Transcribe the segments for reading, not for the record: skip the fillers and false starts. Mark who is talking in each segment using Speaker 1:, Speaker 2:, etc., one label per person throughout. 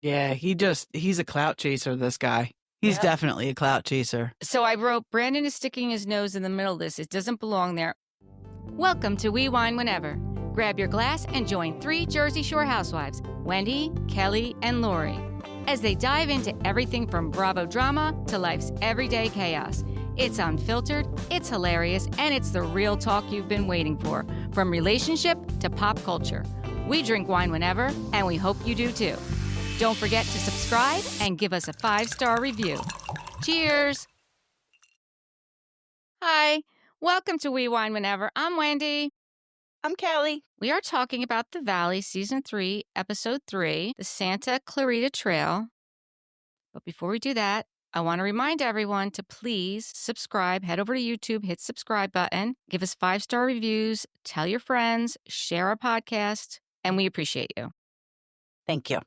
Speaker 1: Yeah, he's a clout chaser, this guy. He's
Speaker 2: Yep.
Speaker 1: definitely a clout chaser.
Speaker 2: So I wrote, Brandon is sticking his nose in the middle of this. It doesn't belong there. Welcome to We Wine Whenever. Grab your glass and join 3 Jersey Shore housewives, Wendy, Kelly, and Lori, as they dive into everything from Bravo drama to life's everyday chaos. It's unfiltered, it's hilarious, and it's the real talk you've been waiting for, from relationship to pop culture. We drink wine whenever, and we hope you do too. Don't forget to subscribe and give us a 5-star review. Cheers! Hi, welcome to We Wine Whenever. I'm Wendy.
Speaker 1: I'm Kelly.
Speaker 2: We are talking about The Valley, Season 3, Episode 3, the Santa Clarita Trail. But before we do that, I want to remind everyone to please subscribe. Head over to YouTube, hit subscribe button, give us 5-star reviews, tell your friends, share our podcast, and we appreciate you.
Speaker 1: Thank you.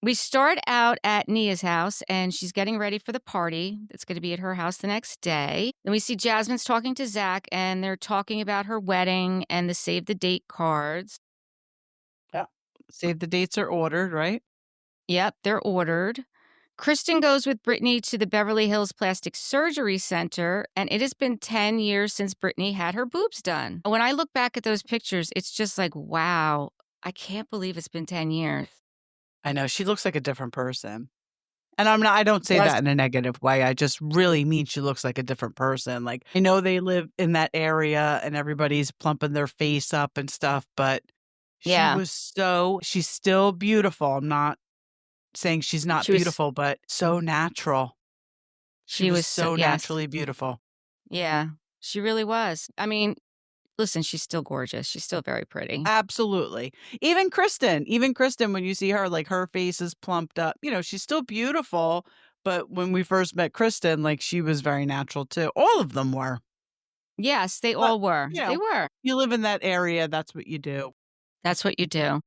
Speaker 2: We start out at Nia's house, and she's getting ready for the party that's going to be at her house the next day. Then we see Jasmine's talking to Zach, and they're talking about her wedding and the save the date cards.
Speaker 1: Yeah. Save the dates are ordered, right?
Speaker 2: Yep, they're ordered. Kristen goes with Brittany to the Beverly Hills Plastic Surgery Center, and it has been 10 years since Brittany had her boobs done. When I look back at those pictures, it's just like, wow, I can't believe it's been 10 years.
Speaker 1: I know. She looks like a different person. And I don't say
Speaker 2: Yes.
Speaker 1: that in a negative way. I just really mean she looks like a different person. Like, I know they live in that area and everybody's plumping their face up and stuff, but
Speaker 2: Yeah.
Speaker 1: she's still beautiful. I'm not saying she's not
Speaker 2: She was-
Speaker 1: beautiful, but so natural. She was so
Speaker 2: yes.
Speaker 1: naturally beautiful.
Speaker 2: Yeah, she really was. I mean, listen, she's still gorgeous. She's still very pretty.
Speaker 1: Absolutely. Even Kristen, when you see her, like her face is plumped up, she's still beautiful. But when we first met Kristen, like she was very natural too. All of them were.
Speaker 2: Yes, they
Speaker 1: But,
Speaker 2: all were.
Speaker 1: you know,
Speaker 2: They were.
Speaker 1: You live in that area. That's what you do.
Speaker 2: That's what you do.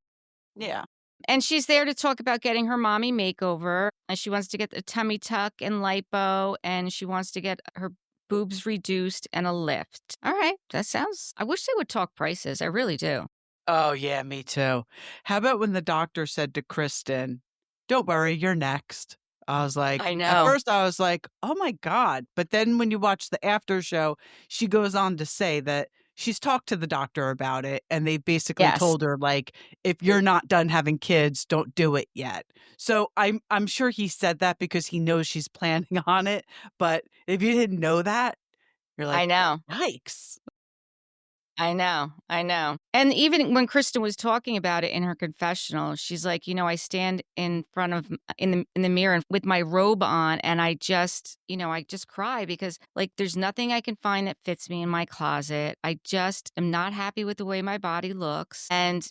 Speaker 1: Yeah.
Speaker 2: And she's there to talk about getting her mommy makeover. And she wants to get a tummy tuck and lipo, and she wants to get her boobs reduced and a lift. All right, I wish they would talk prices. I really do.
Speaker 1: Oh, yeah, me too. How about when the doctor said to Kristen, "Don't worry, you're next." I was like,
Speaker 2: I
Speaker 1: at
Speaker 2: know.
Speaker 1: first I was like, oh my God. But then when you watch the after show, she goes on to say that she's talked to the doctor about it. And they basically
Speaker 2: Yes.
Speaker 1: told her, like, if you're not done having kids, don't do it yet. So I'm sure he said that because he knows she's planning on it. But if you didn't know that, you're like,
Speaker 2: I know.
Speaker 1: yikes.
Speaker 2: I know. And even when Kristen was talking about it in her confessional, she's like, I stand in front of in the mirror with my robe on, and I just cry because like there's nothing I can find that fits me in my closet. I just am not happy with the way my body looks, and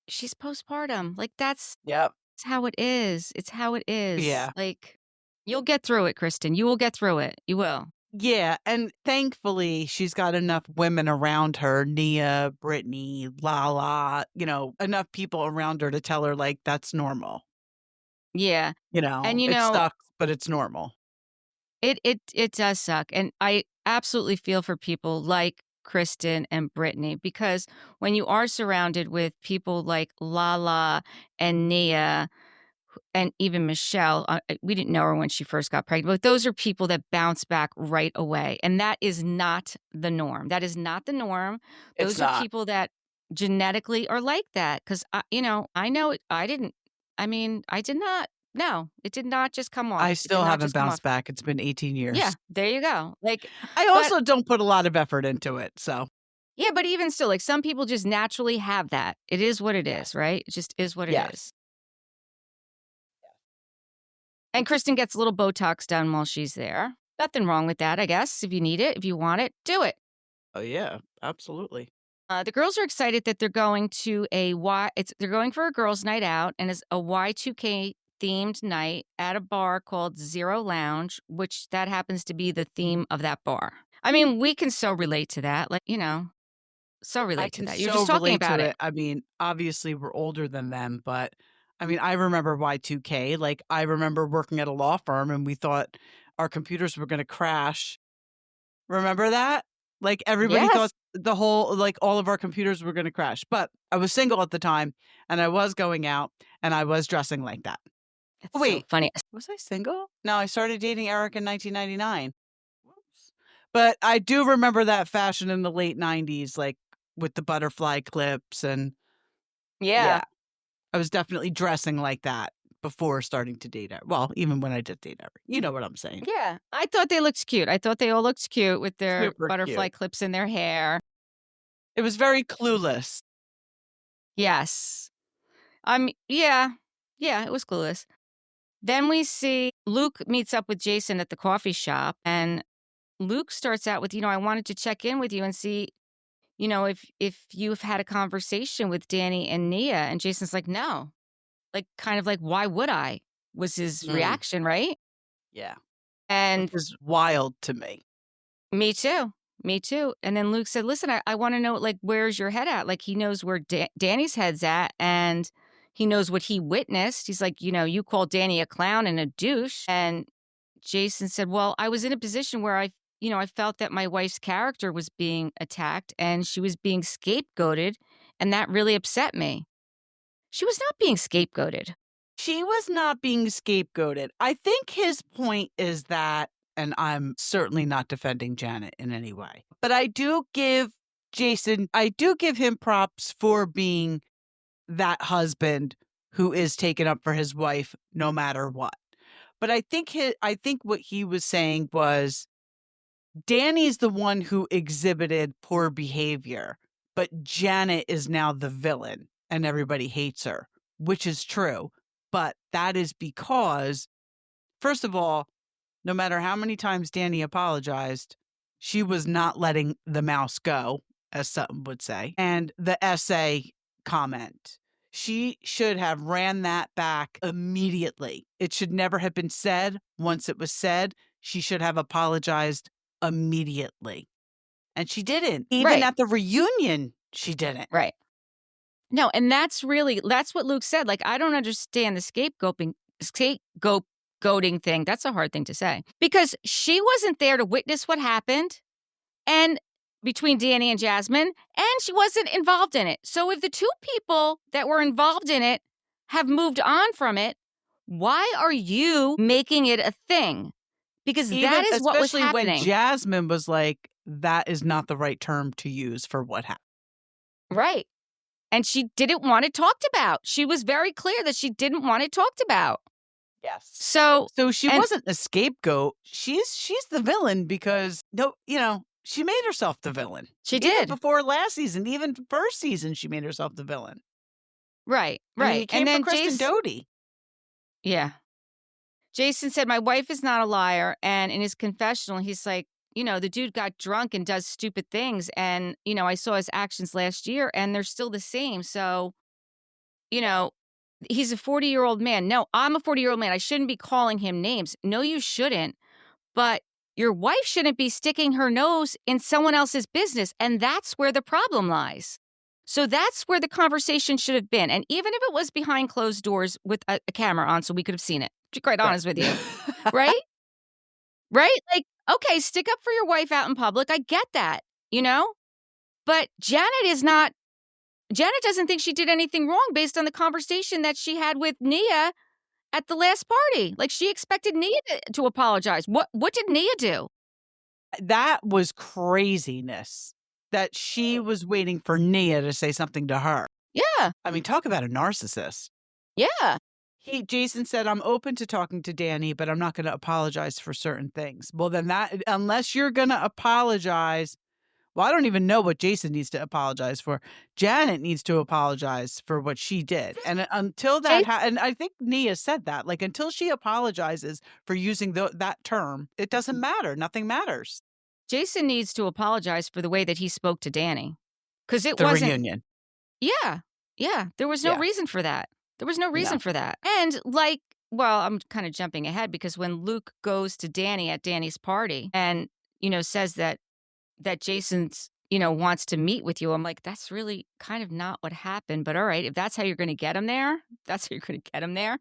Speaker 2: she's postpartum. Like that's how it is. It's how it is.
Speaker 1: Yeah.
Speaker 2: Like you'll get through it, Kristen. You will get through it. You will.
Speaker 1: Yeah, and thankfully, she's got enough women around her, Nia, Brittany, Lala, enough people around her to tell her, like, that's normal.
Speaker 2: Yeah. And
Speaker 1: It sucks, but it's normal.
Speaker 2: It does suck, and I absolutely feel for people like Kristen and Brittany, because when you are surrounded with people like Lala and Nia and even Michelle, we didn't know her when she first got pregnant, but those are people that bounce back right away, and that is not the norm. That is not the norm. Those
Speaker 1: It's
Speaker 2: are
Speaker 1: not.
Speaker 2: people that genetically are like that, 'cause I know I didn't I did not. No, it did not just come off.
Speaker 1: I
Speaker 2: It did
Speaker 1: still
Speaker 2: not
Speaker 1: haven't
Speaker 2: just come off.
Speaker 1: bounced back. It's been 18 years.
Speaker 2: Yeah, there you go. Like,
Speaker 1: I
Speaker 2: but
Speaker 1: also don't put a lot of effort into it, so.
Speaker 2: yeah, but even still, like some people just naturally have that. It is what it is, right? It just is what it
Speaker 1: Yes.
Speaker 2: is. And Kristen gets a little Botox done while she's there. Nothing wrong with that, I guess. If you need it, if you want it, do it.
Speaker 1: Oh, yeah, absolutely.
Speaker 2: The girls are excited that they're going to they're going for a girls' night out, and it's a Y2K themed night at a bar called Zero Lounge, which that happens to be the theme of that bar. I mean, we can so relate to that. Like, so
Speaker 1: I
Speaker 2: relate to
Speaker 1: can
Speaker 2: that. You're
Speaker 1: so
Speaker 2: just talking
Speaker 1: relate
Speaker 2: about
Speaker 1: to
Speaker 2: it.
Speaker 1: it. I mean, obviously, we're older than them, but I mean, I remember Y2K. Like, I remember working at a law firm and we thought our computers were going to crash. Remember that? Like, everybody thought
Speaker 2: Yes.
Speaker 1: like, all of our computers were gonna crash, but I was single at the time, and I was going out, and I was dressing like that.
Speaker 2: It's
Speaker 1: Oh,
Speaker 2: so
Speaker 1: wait,
Speaker 2: funny.
Speaker 1: was I single? No, I started dating Eric in 1999. Whoops. But I do remember that fashion in the late '90s, like, with the butterfly clips and
Speaker 2: Yeah.
Speaker 1: yeah, I was definitely dressing like that before starting to date Eric. Well, even when I did date Eric, you know what I'm saying.
Speaker 2: Yeah. I thought they looked cute. I thought they all looked cute with their
Speaker 1: Super
Speaker 2: butterfly
Speaker 1: cute.
Speaker 2: clips in their hair.
Speaker 1: It was very Clueless.
Speaker 2: Yes. Yeah. Yeah, it was clueless. Then we see Luke meets up with Jason at the coffee shop, and Luke starts out with, I wanted to check in with you and see, if you've had a conversation with Danny and Nia. And Jason's like, no. Like, kind of like, why would I? Was his
Speaker 1: Mm,
Speaker 2: reaction, right?
Speaker 1: yeah, which
Speaker 2: And
Speaker 1: is wild to me.
Speaker 2: me too. Me too. And then Luke said, listen, I want to know, like, where's your head at? Like, he knows where Danny's head's at, and he knows what he witnessed. He's like, you called Danny a clown and a douche. And Jason said, well, I was in a position where I felt that my wife's character was being attacked and she was being scapegoated. And that really upset me. She was not being scapegoated.
Speaker 1: She was not being scapegoated. I think his point is that, and I'm certainly not defending Janet in any way, but I do give him props for being that husband who is taken up for his wife no matter what. But I think what he was saying was Danny's the one who exhibited poor behavior, but Janet is now the villain and everybody hates her, which is true. But that is because, first of all, no matter how many times Danny apologized, she was not letting the mouse go, as Sutton would say. And the essay comment, she should have ran that back immediately. It should never have been said. Once it was said, she should have apologized immediately. And she didn't. Even
Speaker 2: Right.
Speaker 1: at the reunion, she didn't.
Speaker 2: Right. No, and that's what Luke said. Like, I don't understand the scapegoating thing. That's a hard thing to say. Because she wasn't there to witness what happened and between Danny and Jasmine, and she wasn't involved in it. So if the two people that were involved in it have moved on from it, why are you making it a thing? Because that
Speaker 1: Even
Speaker 2: is what was
Speaker 1: especially when
Speaker 2: happening.
Speaker 1: Jasmine was like, that is not the right term to use for what happened.
Speaker 2: Right. And she didn't want it talked about. She was very clear that she didn't want it talked about.
Speaker 1: Yes.
Speaker 2: So,
Speaker 1: So she
Speaker 2: and
Speaker 1: wasn't a scapegoat. She's the villain because no, she made herself the villain.
Speaker 2: she
Speaker 1: Even
Speaker 2: did.
Speaker 1: before last season, even first season, she made herself the villain.
Speaker 2: Right,
Speaker 1: I mean,
Speaker 2: right.
Speaker 1: it
Speaker 2: And
Speaker 1: came from
Speaker 2: then
Speaker 1: Kristen Doty.
Speaker 2: yeah. Jason said, my wife is not a liar. And in his confessional, he's like, the dude got drunk and does stupid things. And, I saw his actions last year and they're still the same. So, you know, he's a 40-year-old man. No, I'm a 40-year-old man. I shouldn't be calling him names. No, you shouldn't. But your wife shouldn't be sticking her nose in someone else's business. And that's where the problem lies. So that's where the conversation should have been. And even if it was behind closed doors with a camera on so we could have seen it, to be quite
Speaker 1: Right.
Speaker 2: honest with you, right? Right? Like, okay, stick up for your wife out in public. I get that, you know? But Janet doesn't think she did anything wrong based on the conversation that she had with Nia at the last party. Like, she expected Nia to apologize. What did Nia do?
Speaker 1: That was craziness that she was waiting for Nia to say something to her.
Speaker 2: Yeah.
Speaker 1: I mean, talk about a narcissist.
Speaker 2: Yeah.
Speaker 1: Jason said, I'm open to talking to Danny, but I'm not going to apologize for certain things. Well, then unless you're going to apologize, well, I don't even know what Jason needs to apologize for. Janet needs to apologize for what she did. And until that,
Speaker 2: Jas-
Speaker 1: and I think Nia said that, like, until she apologizes for using that term, it doesn't matter. Nothing matters.
Speaker 2: Jason needs to apologize for the way that he spoke to Danny. Because it
Speaker 1: The
Speaker 2: wasn't,
Speaker 1: reunion.
Speaker 2: yeah. Yeah. There was no
Speaker 1: Yeah.
Speaker 2: reason for that. There was no reason
Speaker 1: No.
Speaker 2: for that. And like, well, I'm kind of jumping ahead because when Luke goes to Danny at Danny's party and, says that Jason's, wants to meet with you. I'm like, that's really kind of not what happened. But all right, if that's how you're going to get him there, that's how you're going to get him there. It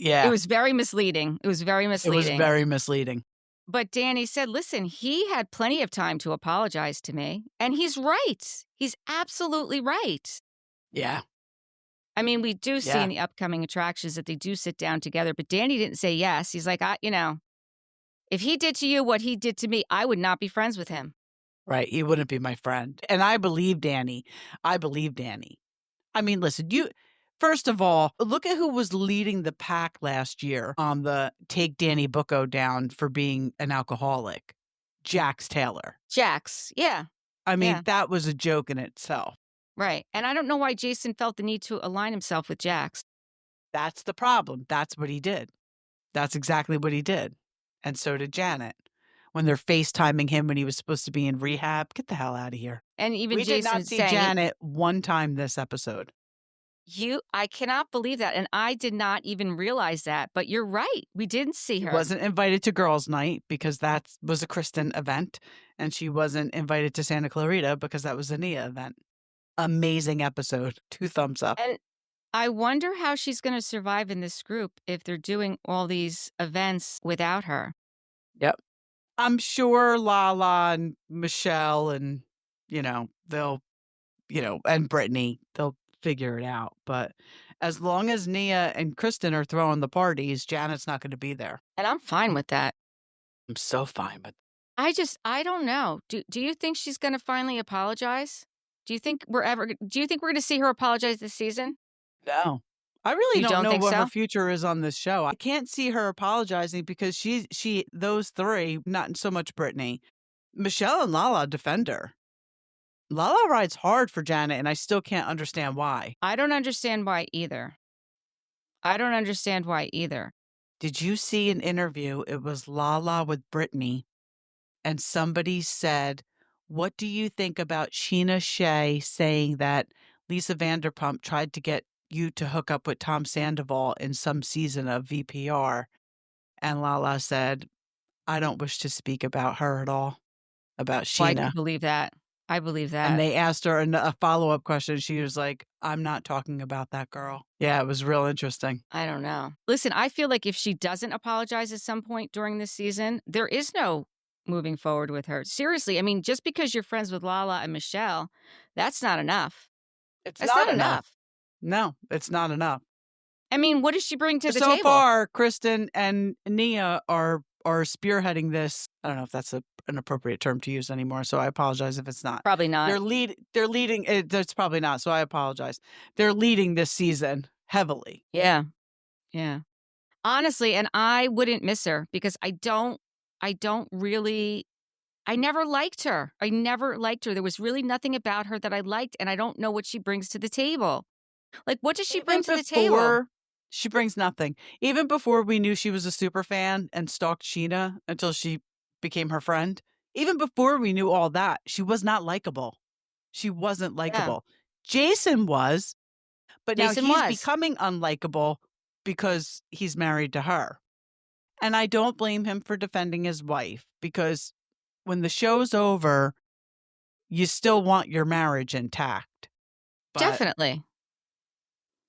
Speaker 1: Yeah.
Speaker 2: was very misleading. It was very
Speaker 1: It was
Speaker 2: misleading.
Speaker 1: very misleading.
Speaker 2: But Danny said, listen, he had plenty of time to apologize to me. And he's right. He's absolutely right.
Speaker 1: Yeah.
Speaker 2: I mean, we do see
Speaker 1: Yeah.
Speaker 2: in the upcoming attractions that they do sit down together, but Danny didn't say yes. He's like, if he did to you what he did to me, I would not be friends with him.
Speaker 1: Right. He wouldn't be my friend. And I believe Danny. I believe Danny. I mean, listen, first of all, look at who was leading the pack last year on the take Danny Bucco down for being an alcoholic. Jax Taylor.
Speaker 2: Jax. Yeah.
Speaker 1: I mean,
Speaker 2: Yeah.
Speaker 1: that was a joke in itself.
Speaker 2: Right. And I don't know why Jason felt the need to align himself with Jax.
Speaker 1: That's the problem. That's what he did. That's exactly what he did. And so did Janet. When they're FaceTiming him when he was supposed to be in rehab, get the hell out of here.
Speaker 2: And even
Speaker 1: We did not
Speaker 2: Jason
Speaker 1: see
Speaker 2: saying,
Speaker 1: Janet one time this episode.
Speaker 2: I cannot believe that. And I did not even realize that. But you're right. We didn't see
Speaker 1: She
Speaker 2: her.
Speaker 1: wasn't invited to girls' night because that was a Kristen event. And she wasn't invited to Santa Clarita because that was a Nia event. Amazing episode. 2 thumbs up.
Speaker 2: And I wonder how she's going to survive in this group if they're doing all these events without her.
Speaker 1: Yep. I'm sure Lala and Michelle and, they'll, and Brittany, they'll figure it out. But as long as Nia and Kristen are throwing the parties, Janet's not going to be there.
Speaker 2: And I'm fine with that.
Speaker 1: I'm so fine with
Speaker 2: I don't know. Do you think she's going to finally apologize? Do you think we're going to see her apologize this season?
Speaker 1: No. I really
Speaker 2: You
Speaker 1: don't
Speaker 2: don't
Speaker 1: know
Speaker 2: think
Speaker 1: what her
Speaker 2: so?
Speaker 1: future is on this show. I can't see her apologizing because those three, not so much Brittany, Michelle and Lala defend her. Lala rides hard for Janet, and I still can't understand why.
Speaker 2: I don't understand why either. I don't understand why either.
Speaker 1: Did you see an interview? It was Lala with Brittany, and somebody said, "What do you think about Sheena Shea saying that Lisa Vanderpump tried to get you to hook up with Tom Sandoval in some season of VPR?" And Lala said, "I don't wish to speak about her at all, about
Speaker 2: Well, I
Speaker 1: Sheena."
Speaker 2: could believe that. I believe
Speaker 1: And
Speaker 2: that.
Speaker 1: they asked her a follow-up question. She was like, "I'm not talking about that girl." Yeah, it was real interesting.
Speaker 2: I don't know. Listen, I feel like if she doesn't apologize at some point during this season, there is no moving forward with her. Seriously, I mean, just because you're friends with Lala and Michelle, that's not enough.
Speaker 1: It's
Speaker 2: That's
Speaker 1: not
Speaker 2: not
Speaker 1: enough.
Speaker 2: enough.
Speaker 1: No, it's not enough.
Speaker 2: I mean, what does she bring to the
Speaker 1: So
Speaker 2: table?
Speaker 1: far, Kristen and Nia are spearheading this. I don't know if that's an appropriate term to use anymore, so I apologize if it's not.
Speaker 2: Probably not.
Speaker 1: They're leading that's probably not, so I apologize. They're leading this season heavily.
Speaker 2: Yeah. Yeah. Honestly, and I wouldn't miss her because I never liked her. I never liked her. There was really nothing about her that I liked, and I don't know what she brings to the table. Like, what does she bring
Speaker 1: Even
Speaker 2: to the table?
Speaker 1: before she brings nothing. Even before we knew she was a super fan and stalked Sheena until she became her friend, even before we knew all that, she was not likable. She wasn't
Speaker 2: Yeah.
Speaker 1: likable. Jason was, but now
Speaker 2: Jason
Speaker 1: he's
Speaker 2: was.
Speaker 1: becoming unlikable because he's married to her. And I don't blame him for defending his wife because when the show's over, you still want your marriage intact. But
Speaker 2: Definitely.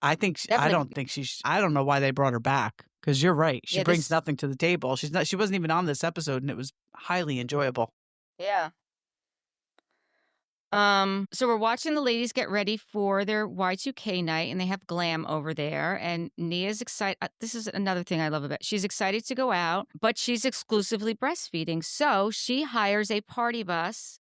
Speaker 1: I
Speaker 2: Definitely.
Speaker 1: don't think I don't know why they brought her back because you're right. She
Speaker 2: Yeah,
Speaker 1: brings nothing to the table. She wasn't even on this episode and it was highly enjoyable.
Speaker 2: Yeah. So we're watching the ladies get ready for their Y2K night and they have glam over there and Nia's excited. This is another thing I love about it. She's excited to go out, but she's exclusively breastfeeding. So she hires a party bus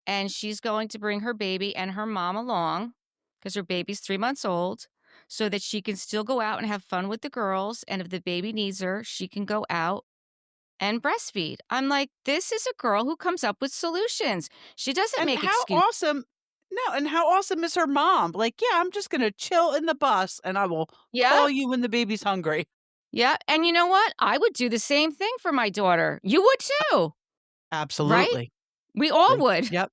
Speaker 2: and she's going to bring her baby and her mom along because her baby's 3 months old so that she can still go out and have fun with the girls. And if the baby needs her, she can go out and breastfeed. I'm like, this is a girl who comes up with solutions. She doesn't
Speaker 1: And
Speaker 2: make
Speaker 1: how
Speaker 2: excuses.
Speaker 1: awesome No, and how awesome is her mom? Like, yeah, I'm just gonna chill in the bus and I will
Speaker 2: Yeah.
Speaker 1: call you when the baby's hungry.
Speaker 2: Yeah. And you know what? I would do the same thing for my daughter. You would too, right?
Speaker 1: Absolutely.
Speaker 2: We all would.
Speaker 1: Yep.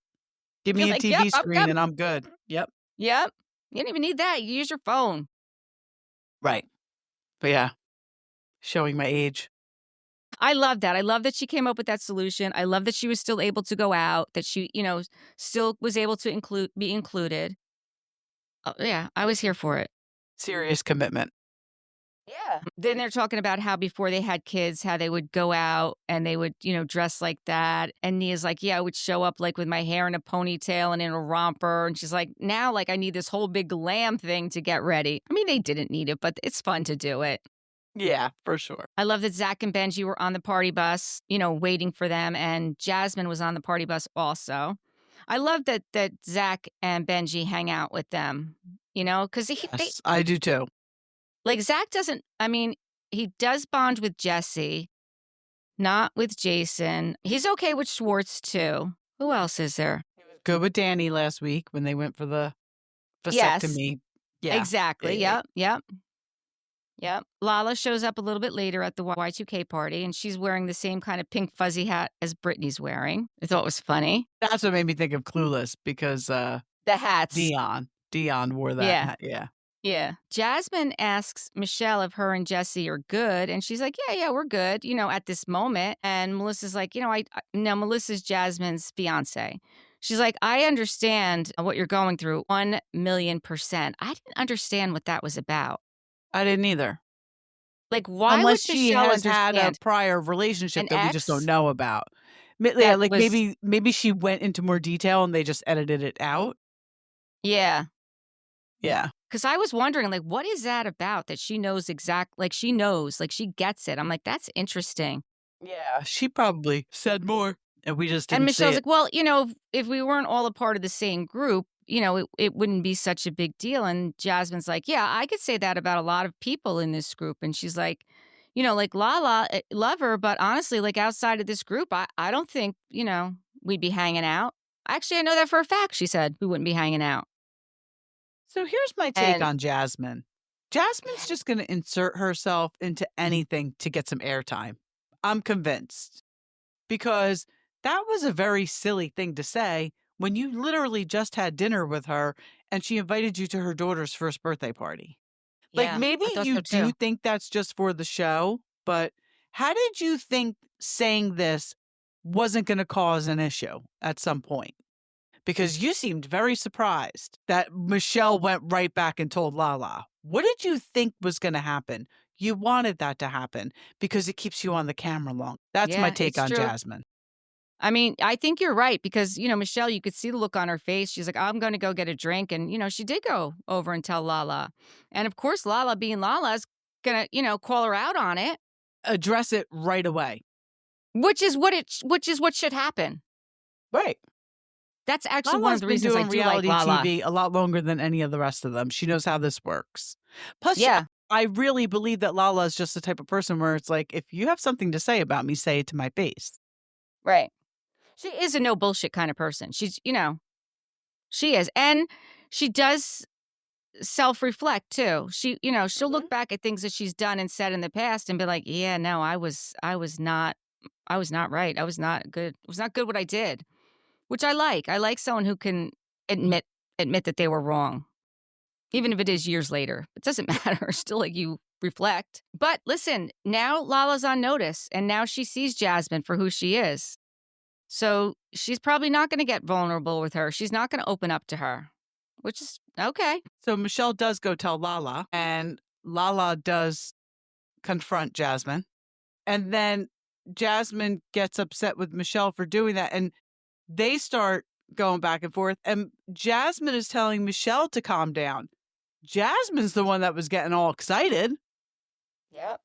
Speaker 1: Give
Speaker 2: You're
Speaker 1: me a
Speaker 2: like,
Speaker 1: TV
Speaker 2: yep, I'm
Speaker 1: screen
Speaker 2: coming.
Speaker 1: and I'm good. Yep.
Speaker 2: Yep. You don't even need that. You use your phone.
Speaker 1: Right. But yeah, showing my age.
Speaker 2: I love that. I love that she came up with that solution. I love that she was still able to go out, that she, still was able to be included. Oh, yeah, I was here for it.
Speaker 1: Serious commitment.
Speaker 2: Yeah. Then they're talking about how before they had kids, how they would go out and they would, dress like that. And Nia's like, yeah, I would show up like with my hair in a ponytail and in a romper. And she's like, now, like, I need this whole big glam thing to get ready. I mean, they didn't need it, but it's fun to do it.
Speaker 1: Yeah, for sure.
Speaker 2: I love that Zach and Benji were on the party bus, waiting for them. And Jasmine was on the party bus also. I love that Zach and Benji hang out with them, because they
Speaker 1: Yes, I do too.
Speaker 2: like Zach doesn't, I mean, he does bond with Jesse, not with Jason. He's okay with Schwartz too. Who else is there?
Speaker 1: Good with Danny last week when they went for the
Speaker 2: Yes,
Speaker 1: vasectomy. Yeah. Yeah,
Speaker 2: exactly.
Speaker 1: yeah, yeah.
Speaker 2: Yep, yep, yep. Lala shows up a little bit later at the Y2K party, and she's wearing the same kind of pink fuzzy hat as Brittany's wearing. I thought it was funny.
Speaker 1: That's what made me think of Clueless because,
Speaker 2: The hats.
Speaker 1: Dion wore that
Speaker 2: Yeah.
Speaker 1: hat, yeah.
Speaker 2: Yeah. Jasmine asks Michelle if her and Jesse are good. And she's like, yeah, we're good, at this moment. And Melissa's like, no, Melissa's Jasmine's fiance. She's like, I understand what you're going through 1,000,000%. I didn't understand what that was about.
Speaker 1: I didn't either.
Speaker 2: Like, why would
Speaker 1: Unless she
Speaker 2: Michelle
Speaker 1: has had a
Speaker 2: understand?
Speaker 1: prior relationship
Speaker 2: An
Speaker 1: that we just don't
Speaker 2: ex
Speaker 1: know about. Yeah,
Speaker 2: that
Speaker 1: like
Speaker 2: was,
Speaker 1: maybe she went into more detail and they just edited it out.
Speaker 2: yeah.
Speaker 1: Yeah.
Speaker 2: Because I was wondering, like, what is that about that she knows like, she knows, like, she gets it. I'm like, that's interesting.
Speaker 1: Yeah, she probably said more and we just
Speaker 2: And
Speaker 1: didn't see
Speaker 2: Michelle's
Speaker 1: it.
Speaker 2: like, "Well, if we weren't all a part of the same group, it wouldn't be such a big deal." And Jasmine's like, "Yeah, I could say that about a lot of people in this group." And she's like, like Lala, love her, but honestly, like outside of this group, I don't think, we'd be hanging out. Actually, I know that for a fact, she said, we wouldn't be hanging out.
Speaker 1: So here's my take
Speaker 2: And
Speaker 1: on Jasmine. Jasmine's just going to insert herself into anything to get some airtime. I'm convinced because that was a very silly thing to say when you literally just had dinner with her and she invited you to her daughter's first birthday party. Like
Speaker 2: yeah,
Speaker 1: maybe
Speaker 2: I thought
Speaker 1: you
Speaker 2: so
Speaker 1: do
Speaker 2: too.
Speaker 1: think that's just for the show, but how did you think saying this wasn't going to cause an issue at some point? Because you seemed very surprised that Michelle went right back and told Lala. What did you think was going to happen? You wanted that to happen because it keeps you on the camera long. That's my
Speaker 2: Yeah,
Speaker 1: take
Speaker 2: it's
Speaker 1: on
Speaker 2: true.
Speaker 1: Jasmine.
Speaker 2: I mean, I think you're right because, Michelle, you could see the look on her face. She's like, I'm going to go get a drink. And, she did go over and tell Lala. And of course, Lala being Lala is going to, call her out on it,
Speaker 1: Address it right away.
Speaker 2: which is what should happen.
Speaker 1: Right.
Speaker 2: That's actually one of
Speaker 1: Lala's
Speaker 2: the
Speaker 1: been
Speaker 2: reasons I
Speaker 1: doing
Speaker 2: do like
Speaker 1: reality
Speaker 2: Lala.
Speaker 1: TV a lot longer than any of the rest of them. She knows how this works. Plus,
Speaker 2: Yeah,
Speaker 1: I really believe that Lala is just the type of person where it's like, if you have something to say about me, say it to my face.
Speaker 2: right. She is a no bullshit kind of person. She's, she is. And she does self-reflect too. She'll look
Speaker 1: Mhm.
Speaker 2: back at things that she's done and said in the past and be like, yeah, no, I was not right. I was not good. It was not good what I did, which I like. I like someone who can admit admit that they were wrong, even if it is years later. It doesn't matter. Still, like you reflect. But listen, now Lala's on notice, and now she sees Jasmine for who she is. So she's probably not going to get vulnerable with her. She's not going to open up to her, which is okay.
Speaker 1: So Michelle does go tell Lala, and Lala does confront Jasmine. And then Jasmine gets upset with Michelle for doing that. And they start going back and forth. And Jasmine is telling Michelle to calm down. Jasmine's the one that was getting all excited.
Speaker 2: Yep.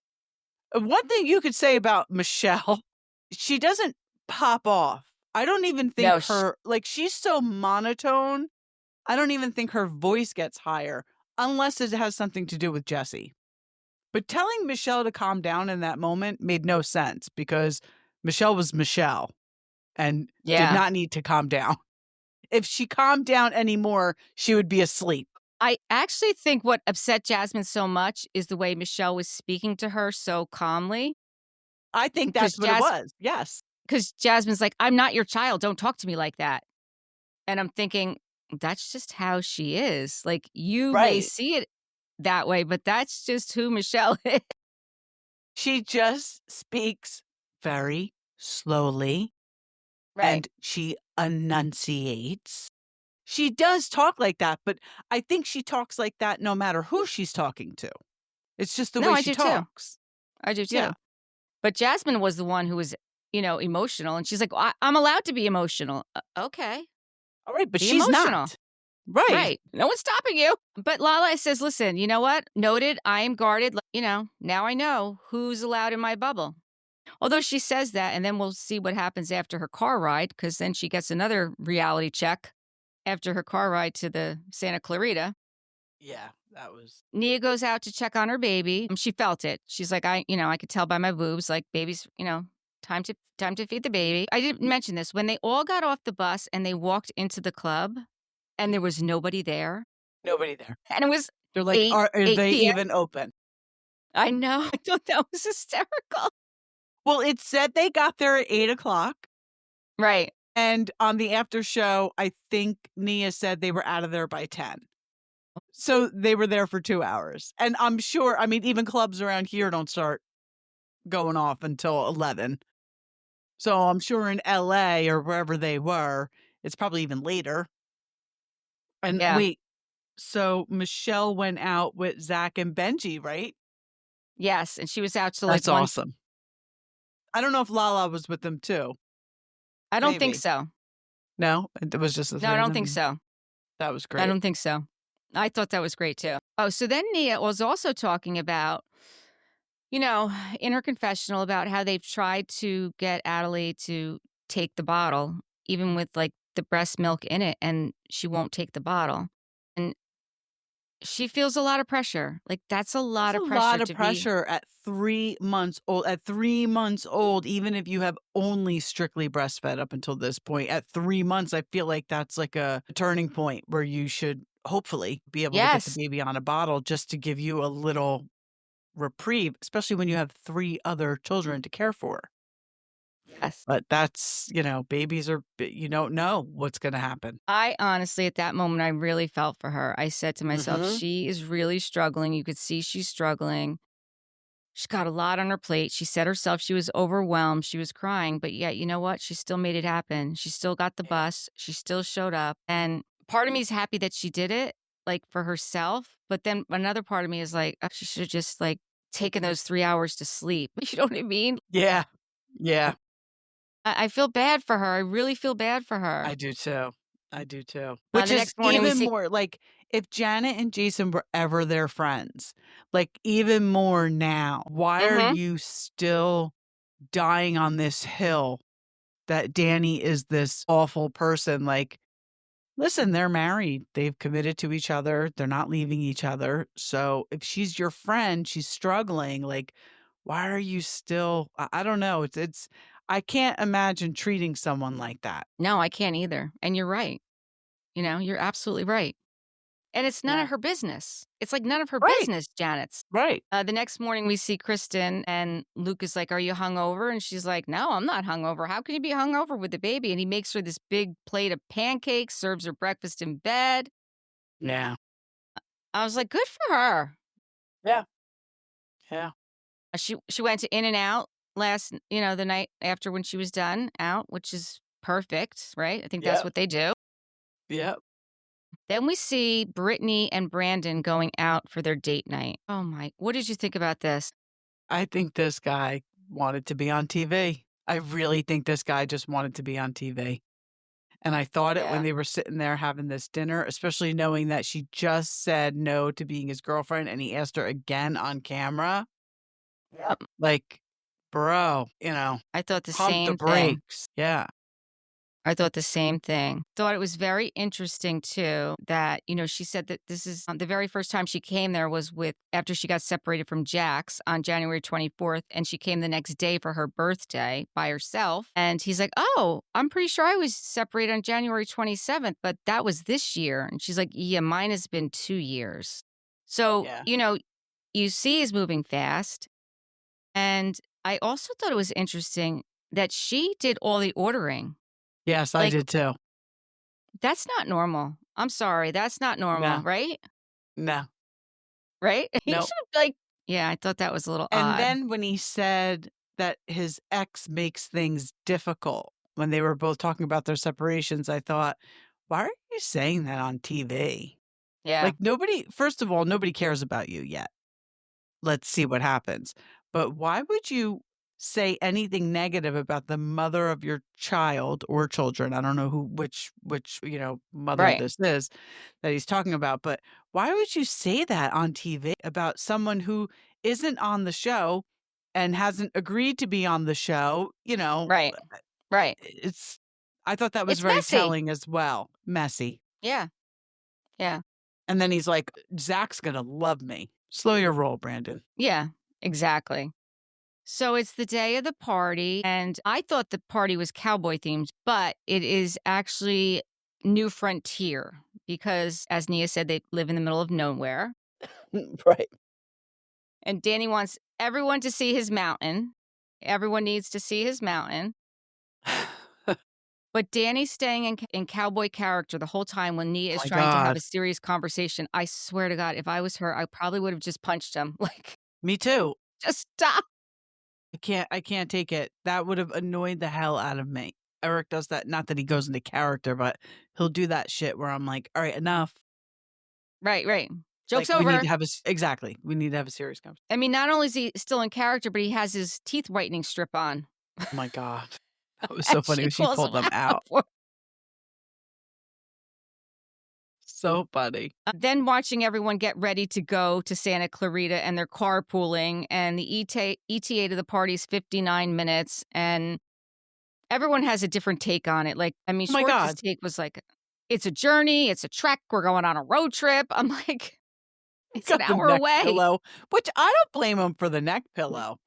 Speaker 1: One thing you could say about Michelle, she doesn't pop off. I don't even think
Speaker 2: No,
Speaker 1: she's so monotone. I don't even think her voice gets higher unless it has something to do with Jesse. But telling Michelle to calm down in that moment made no sense because Michelle was Michelle and did
Speaker 2: yeah.
Speaker 1: not need to calm down. If she calmed down anymore, she would be asleep.
Speaker 2: I actually think what upset Jasmine so much is the way Michelle was speaking to her so calmly.
Speaker 1: I think
Speaker 2: Because
Speaker 1: that's what it was. Yes.
Speaker 2: Jasmine's like, I'm not your child. Don't talk to me like that. And I'm thinking, that's just how she is. Like, you may
Speaker 1: Right.
Speaker 2: see it that way, but that's just who Michelle is.
Speaker 1: She just speaks very slowly
Speaker 2: Right.
Speaker 1: and she enunciates. She does talk like that, but I think she talks like that no matter who she's talking to. It's just the
Speaker 2: No,
Speaker 1: way
Speaker 2: I
Speaker 1: she
Speaker 2: do too.
Speaker 1: talks.
Speaker 2: I do
Speaker 1: Yeah.
Speaker 2: too. But Jasmine was the one who was, emotional, and she's like, "Well, I'm allowed to be emotional." Okay,
Speaker 1: All right, but
Speaker 2: be
Speaker 1: she's
Speaker 2: emotional.
Speaker 1: not. Right.
Speaker 2: Right. No one's stopping you. But Lala says, "Listen, you know what? Noted, I am guarded. Now I know who's allowed in my bubble." Although she says that, and then we'll see what happens after her car ride, because then she gets another reality check after her car ride to the Santa Clarita.
Speaker 1: Yeah, that was
Speaker 2: Nia goes out to check on her baby. She felt it. She's like, I could tell by my boobs, like baby's, time to feed the baby. I didn't mention this. When they all got off the bus and they walked into the club and there was nobody there,
Speaker 1: nobody there.
Speaker 2: and it was
Speaker 1: They're like,
Speaker 2: 8,
Speaker 1: are
Speaker 2: 8
Speaker 1: they
Speaker 2: p.m.
Speaker 1: even open?
Speaker 2: I know. I thought that was hysterical.
Speaker 1: Well, it said they got there at 8:00.
Speaker 2: Right.
Speaker 1: And on the after show, I think Nia said they were out of there by 10. So they were there for 2 hours. And I'm sure, I mean, even clubs around here don't start going off until 11. So I'm sure in LA or wherever they were, it's probably even later. And
Speaker 2: Yeah.
Speaker 1: wait, so Michelle went out with Zach and Benji, right?
Speaker 2: Yes. And she was out till like
Speaker 1: That's
Speaker 2: 1.
Speaker 1: awesome. I don't know if Lala was with them too.
Speaker 2: I don't think
Speaker 1: Maybe.
Speaker 2: so.
Speaker 1: No, it was just the
Speaker 2: No, I
Speaker 1: three of
Speaker 2: don't think
Speaker 1: them.
Speaker 2: so.
Speaker 1: That was
Speaker 2: I
Speaker 1: great.
Speaker 2: don't think so. I thought that was great too. Oh, so then Nia was also talking about, in her confessional about how they've tried to get Adelaide to take the bottle, even with like the breast milk in it, and she won't take the bottle. And she feels a lot of pressure. Like that's a lot
Speaker 1: That's
Speaker 2: of
Speaker 1: a
Speaker 2: pressure
Speaker 1: lot of
Speaker 2: to be.
Speaker 1: pressure at 3 months old. At 3 months old, even if you have only strictly breastfed up until this point, at 3 months, I feel like that's like a turning point where you should hopefully be able to get the
Speaker 2: Yes.
Speaker 1: baby on a bottle just to give you a little reprieve, especially when you have 3 other children to care for.
Speaker 2: Yes.
Speaker 1: But that's, babies are, you don't know what's going to happen.
Speaker 2: I honestly, at that moment, I really felt for her. I said to myself,
Speaker 1: Mhm.
Speaker 2: she is really struggling. You could see she's struggling. She's got a lot on her plate. She said herself she was overwhelmed. She was crying, but yet, you know what? She still made it happen. She still got the
Speaker 1: Yeah.
Speaker 2: bus. She still showed up. And part of me is happy that she did it, like for herself. But then another part of me is like, she should have just like taken those 3 hours to sleep. You know what I mean?
Speaker 1: Yeah. Yeah.
Speaker 2: I feel bad for her. I really feel bad for her.
Speaker 1: I do too. I do too. Which
Speaker 2: The
Speaker 1: is
Speaker 2: next morning, we
Speaker 1: even
Speaker 2: see,
Speaker 1: more like if Janet and Jason were ever their friends, like even more now, why are
Speaker 2: hmm
Speaker 1: you still dying on this hill that Danny is this awful person? Like, listen, they're married. They've committed to each other. They're not leaving each other. So if she's your friend, she's struggling. Like, why are you still? I don't know. I can't imagine treating someone like that.
Speaker 2: no, I can't either. And you're right. You're absolutely right. And it's none
Speaker 1: Yeah.
Speaker 2: of her business. It's like none of her
Speaker 1: Right.
Speaker 2: business, Janet's.
Speaker 1: Right.
Speaker 2: The next morning, we see Kristen, and Luke is like, "Are you hungover?" And she's like, "No, I'm not hungover. How can you be hungover with the baby?" And he makes her this big plate of pancakes, serves her breakfast in bed.
Speaker 1: Yeah.
Speaker 2: I was like, "Good for her."
Speaker 1: Yeah. Yeah.
Speaker 2: She went to In and Out the night after when she was done out, which is perfect, right? I think that's
Speaker 1: Yep.
Speaker 2: what they do.
Speaker 1: Yep.
Speaker 2: Then we see Brittany and Brandon going out for their date night. Oh my! What did you think about this?
Speaker 1: I think this guy wanted to be on TV. I really think this guy just wanted to be on TV. And I thought it when
Speaker 2: Yeah.
Speaker 1: they were sitting there having this dinner, especially knowing that she just said no to being his girlfriend and he asked her again on camera.
Speaker 2: Yep.
Speaker 1: Like, bro,
Speaker 2: I thought the
Speaker 1: pump the
Speaker 2: same thing.
Speaker 1: brakes. Yeah.
Speaker 2: I thought the same thing. Thought it was very interesting too that, she said that this is the very first time she came there was after she got separated from Jax on January 24th. And she came the next day for her birthday by herself. And he's like, "Oh, I'm pretty sure I was separated on January 27th, but that was this year." And she's like, "Yeah, mine has been 2 years." So,
Speaker 1: Yeah.
Speaker 2: you see he's moving fast. And I also thought it was interesting that she did all the ordering.
Speaker 1: Yes, I
Speaker 2: Like,
Speaker 1: did too.
Speaker 2: that's not normal. I'm sorry, that's not normal,
Speaker 1: No,
Speaker 2: right?
Speaker 1: no,
Speaker 2: Right? You
Speaker 1: no.
Speaker 2: should like yeah, I thought that was a little
Speaker 1: And
Speaker 2: odd.
Speaker 1: then when he said that his ex makes things difficult when they were both talking about their separations, I thought, why are you saying that on TV?
Speaker 2: Yeah.
Speaker 1: Like nobody, first of all, nobody cares about you yet. let's see what happens. But why would you say anything negative about the mother of your child or children? I don't know which, mother
Speaker 2: Right.
Speaker 1: this is that he's talking about, but why would you say that on TV about someone who isn't on the show and hasn't agreed to be on the show?
Speaker 2: Right. Right.
Speaker 1: It's I thought that was
Speaker 2: It's
Speaker 1: very
Speaker 2: messy.
Speaker 1: telling as well. Messy.
Speaker 2: Yeah. Yeah.
Speaker 1: And then he's like, "Zach's gonna love me." Slow your roll, Brandon.
Speaker 2: Yeah. Exactly. So it's the day of the party, and I thought the party was cowboy themed, but it is actually New Frontier because, as Nia said, they live in the middle of nowhere.
Speaker 1: Right.
Speaker 2: And Danny wants everyone to see his mountain. Everyone needs to see his mountain. But Danny's staying in cowboy character the whole time when Nia is
Speaker 1: My
Speaker 2: trying to have
Speaker 1: god.
Speaker 2: a serious conversation. I swear to God, if I was her, I probably would have just punched him. Like,
Speaker 1: Me too.
Speaker 2: just stop.
Speaker 1: I can't take it. That would have annoyed the hell out of me. Eric does that, not that he goes into character, but he'll do that shit where I'm like, "All right, enough."
Speaker 2: Right, right.
Speaker 1: Like,
Speaker 2: Joke's
Speaker 1: we need
Speaker 2: over.
Speaker 1: to have exactly. We need to have a serious conversation.
Speaker 2: I mean, not only is he still in character, but he has his teeth whitening strip on.
Speaker 1: Oh my god. That was so
Speaker 2: And
Speaker 1: funny
Speaker 2: she
Speaker 1: when she
Speaker 2: calls him
Speaker 1: pulled them
Speaker 2: out
Speaker 1: out.
Speaker 2: for
Speaker 1: So funny.
Speaker 2: Then watching everyone get ready to go to Santa Clarita and they're carpooling, and the ETA to the party is 59 minutes, and everyone has a different take on it. Like, I mean,
Speaker 1: Oh my
Speaker 2: Schwartz's
Speaker 1: god.
Speaker 2: take was like, it's a journey, it's a trek, we're going on a road trip. I'm like, it's an
Speaker 1: Got the
Speaker 2: hour
Speaker 1: neck
Speaker 2: away.
Speaker 1: pillow, which I don't blame him for the neck pillow.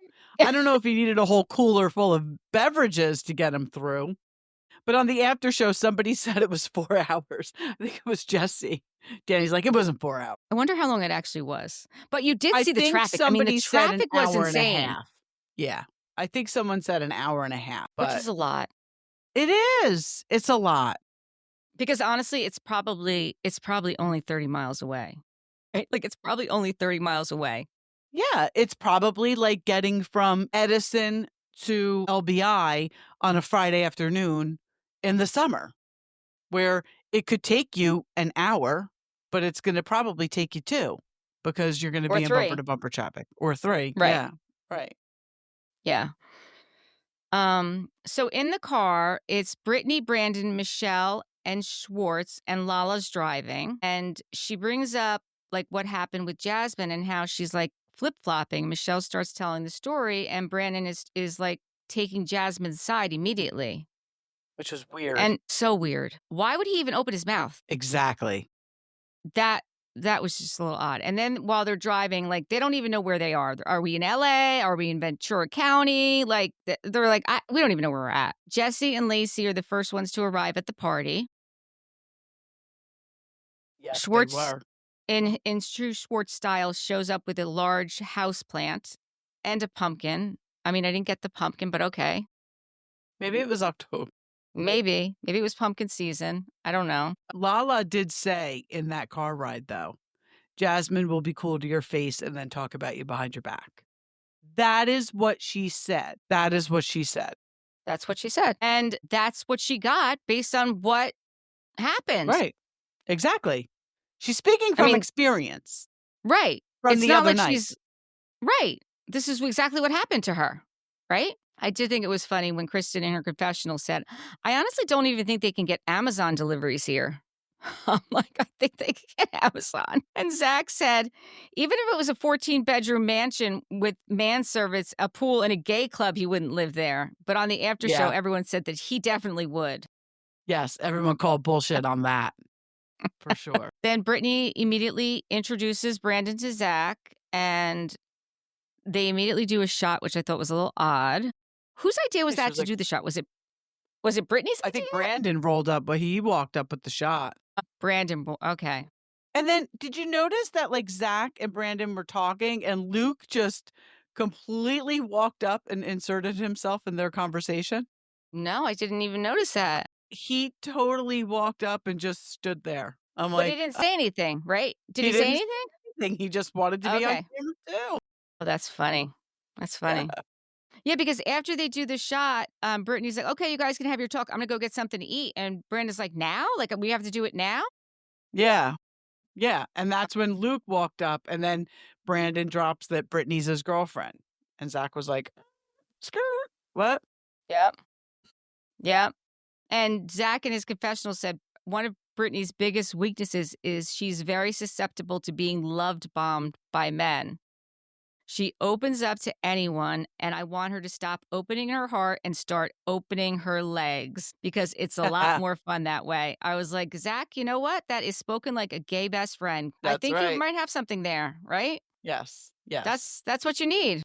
Speaker 1: I don't know if he needed a whole cooler full of beverages to get him through. But on the after show, somebody said it was 4 hours. I think it was Jesse. Danny's like, "It wasn't 4 hours."
Speaker 2: I wonder how long it actually was. But you did
Speaker 1: I
Speaker 2: see the
Speaker 1: think
Speaker 2: traffic. I mean, the
Speaker 1: somebody said an
Speaker 2: traffic was
Speaker 1: hour and a
Speaker 2: insane,
Speaker 1: half. Yeah. I think someone said an hour and a half,
Speaker 2: which
Speaker 1: but
Speaker 2: is a lot.
Speaker 1: it is. It's a lot.
Speaker 2: Because honestly, it's probably only 30 miles away. Right? Like, it's probably only 30 miles away.
Speaker 1: Yeah, it's probably like getting from Edison to LBI on a Friday afternoon in the summer, where it could take you an hour, but it's gonna probably take you 2 because you're gonna
Speaker 2: Or
Speaker 1: be in bumper
Speaker 2: 3.
Speaker 1: to bumper traffic, or 3,
Speaker 2: Right.
Speaker 1: yeah, right.
Speaker 2: Yeah. So in the car, it's Brittany, Brandon, Michelle, and Schwartz, and Lala's driving. And she brings up like what happened with Jasmine and how she's like flip-flopping. Michelle starts telling the story, and Brandon is like taking Jasmine's side immediately.
Speaker 1: Which was weird.
Speaker 2: And so weird. Why would he even open his mouth?
Speaker 1: Exactly.
Speaker 2: That that was just a little odd. And then while they're driving, like, they don't even know where they are. Are we in LA? Are we in Ventura County? Like, they're like, we don't even know where we're at. Jesse and Lacey are the first ones to arrive at the party.
Speaker 1: Yes, they
Speaker 2: Schwartz,
Speaker 1: were.
Speaker 2: in true Schwartz style, shows up with a large house plant and a pumpkin. I mean, I didn't get the pumpkin, but okay.
Speaker 1: Maybe it was October.
Speaker 2: Maybe it was pumpkin season. I don't know.
Speaker 1: Lala did say in that car ride, though, "Jasmine will be cool to your face and then talk about you behind your back." That is what she said. That is what she said.
Speaker 2: That's what she said. And that's what she got based on what happened.
Speaker 1: Right. Exactly. She's speaking
Speaker 2: I
Speaker 1: from
Speaker 2: mean,
Speaker 1: experience
Speaker 2: right.
Speaker 1: from
Speaker 2: It's
Speaker 1: the
Speaker 2: not
Speaker 1: other
Speaker 2: like
Speaker 1: night.
Speaker 2: she's right. This is exactly what happened to her, right? I did think it was funny when Kristen in her confessional said, I honestly don't even think they can get Amazon deliveries here. I'm like, I think they can get Amazon. And Zach said, even if it was a 14-bedroom mansion with manservants, a pool, and a gay club, he wouldn't live there. But on the after show,
Speaker 1: Yeah.
Speaker 2: everyone said that he definitely would.
Speaker 1: Yes, everyone called bullshit on that. For sure.
Speaker 2: Then Brittany immediately introduces Brandon to Zach, and they immediately do a shot, which I thought was a little odd. Whose idea was
Speaker 1: Yeah, she
Speaker 2: that
Speaker 1: was
Speaker 2: to
Speaker 1: like,
Speaker 2: do the shot? Was it Brittany's
Speaker 1: I
Speaker 2: idea?
Speaker 1: think Brandon rolled up, but he walked up with the shot.
Speaker 2: Brandon, okay.
Speaker 1: And then did you notice that like Zach and Brandon were talking and Luke just completely walked up and inserted himself in their conversation?
Speaker 2: No, I didn't even notice that.
Speaker 1: He totally walked up and just stood there. I'm
Speaker 2: But he
Speaker 1: like,
Speaker 2: didn't say anything, right? Did
Speaker 1: he
Speaker 2: he say
Speaker 1: didn't say
Speaker 2: anything?
Speaker 1: anything. He just wanted to be on
Speaker 2: Okay.
Speaker 1: camera too.
Speaker 2: Oh, that's funny. That's funny.
Speaker 1: Yeah.
Speaker 2: Yeah, because after they do the shot, Brittany's like, okay, you guys can have your talk. I'm going to go get something to eat. And Brandon's like, now? Like, we have to do it now?
Speaker 1: Yeah. Yeah, and that's when Luke walked up, and then Brandon drops that Brittany's his girlfriend, and Zach was like, "Skirt, what?"
Speaker 2: Yep. Yep. And Zach in his confessional said one of Brittany's biggest weaknesses is she's very susceptible to being loved bombed by men. She opens up to anyone, and I want her to stop opening her heart and start opening her legs because it's a lot more fun that way. I was like, Zach, you know what? That is spoken like a gay best friend. I
Speaker 1: That's
Speaker 2: think you
Speaker 1: right.
Speaker 2: might have something there, right?
Speaker 1: Yes, yes.
Speaker 2: That's what you need.